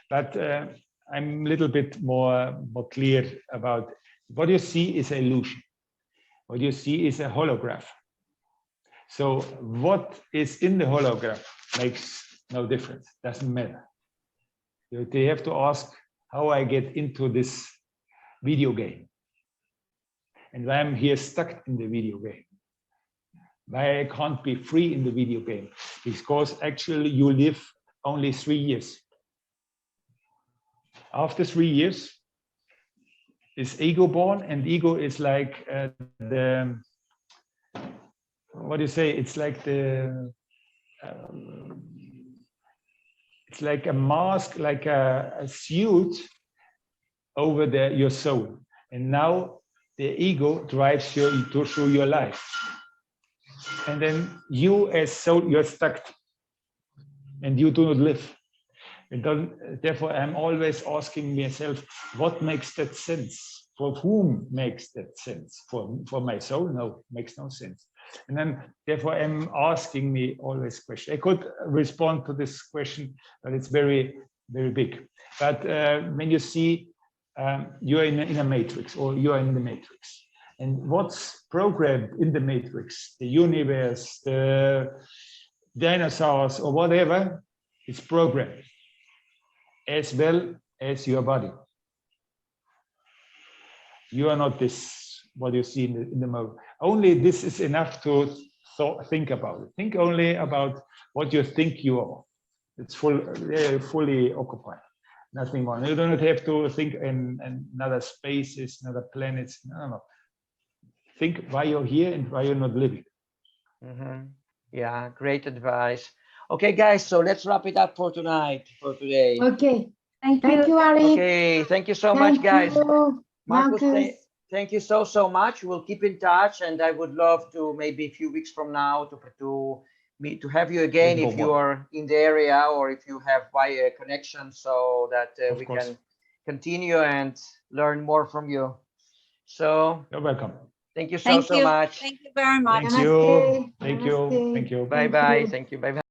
but I'm a little bit more clear about what you see is an illusion. What you see is a holograph. So what is in the holograph makes no difference, doesn't matter. They have to ask how I get into this video game. And why I'm here stuck in the video game. Why I can't be free in the video game. Because actually you live only 3 years. After 3 years, is ego born, and ego is like what do you say? It's like it's like a mask, like a suit over your soul. And now the ego drives you through your life. And then you as soul, you're stuck, and you do not live. Therefore, I'm always asking myself, what makes that sense For whom makes that sense? For my soul, no, makes no sense. And then therefore I'm asking me always question. I could respond to this question, but it's very, very big. But when you see you're in a matrix, or you are in the matrix, and what's programmed in the matrix, the universe, the dinosaurs, or whatever, is programmed as well as your body. You are not this, what you see in the movie. Only this is enough to think about it. Think only about what you think you are. It's fully occupied. Nothing more. You don't have to think in another spaces, another planets. No. Think why you're here and why you're not living. Yeah, great advice. Okay, guys, so let's wrap it up for today. Okay. Thank you, Arik. Okay, thank you so much, guys. You, Markus, thank you so much. We'll keep in touch, and I would love to maybe a few weeks from now to have you again if you are in the area, or if you have via connection, so that we can continue and learn more from you. So you're welcome. Thank you so much. Thank you very much. Thank you. Bye bye. Thank you. Bye bye.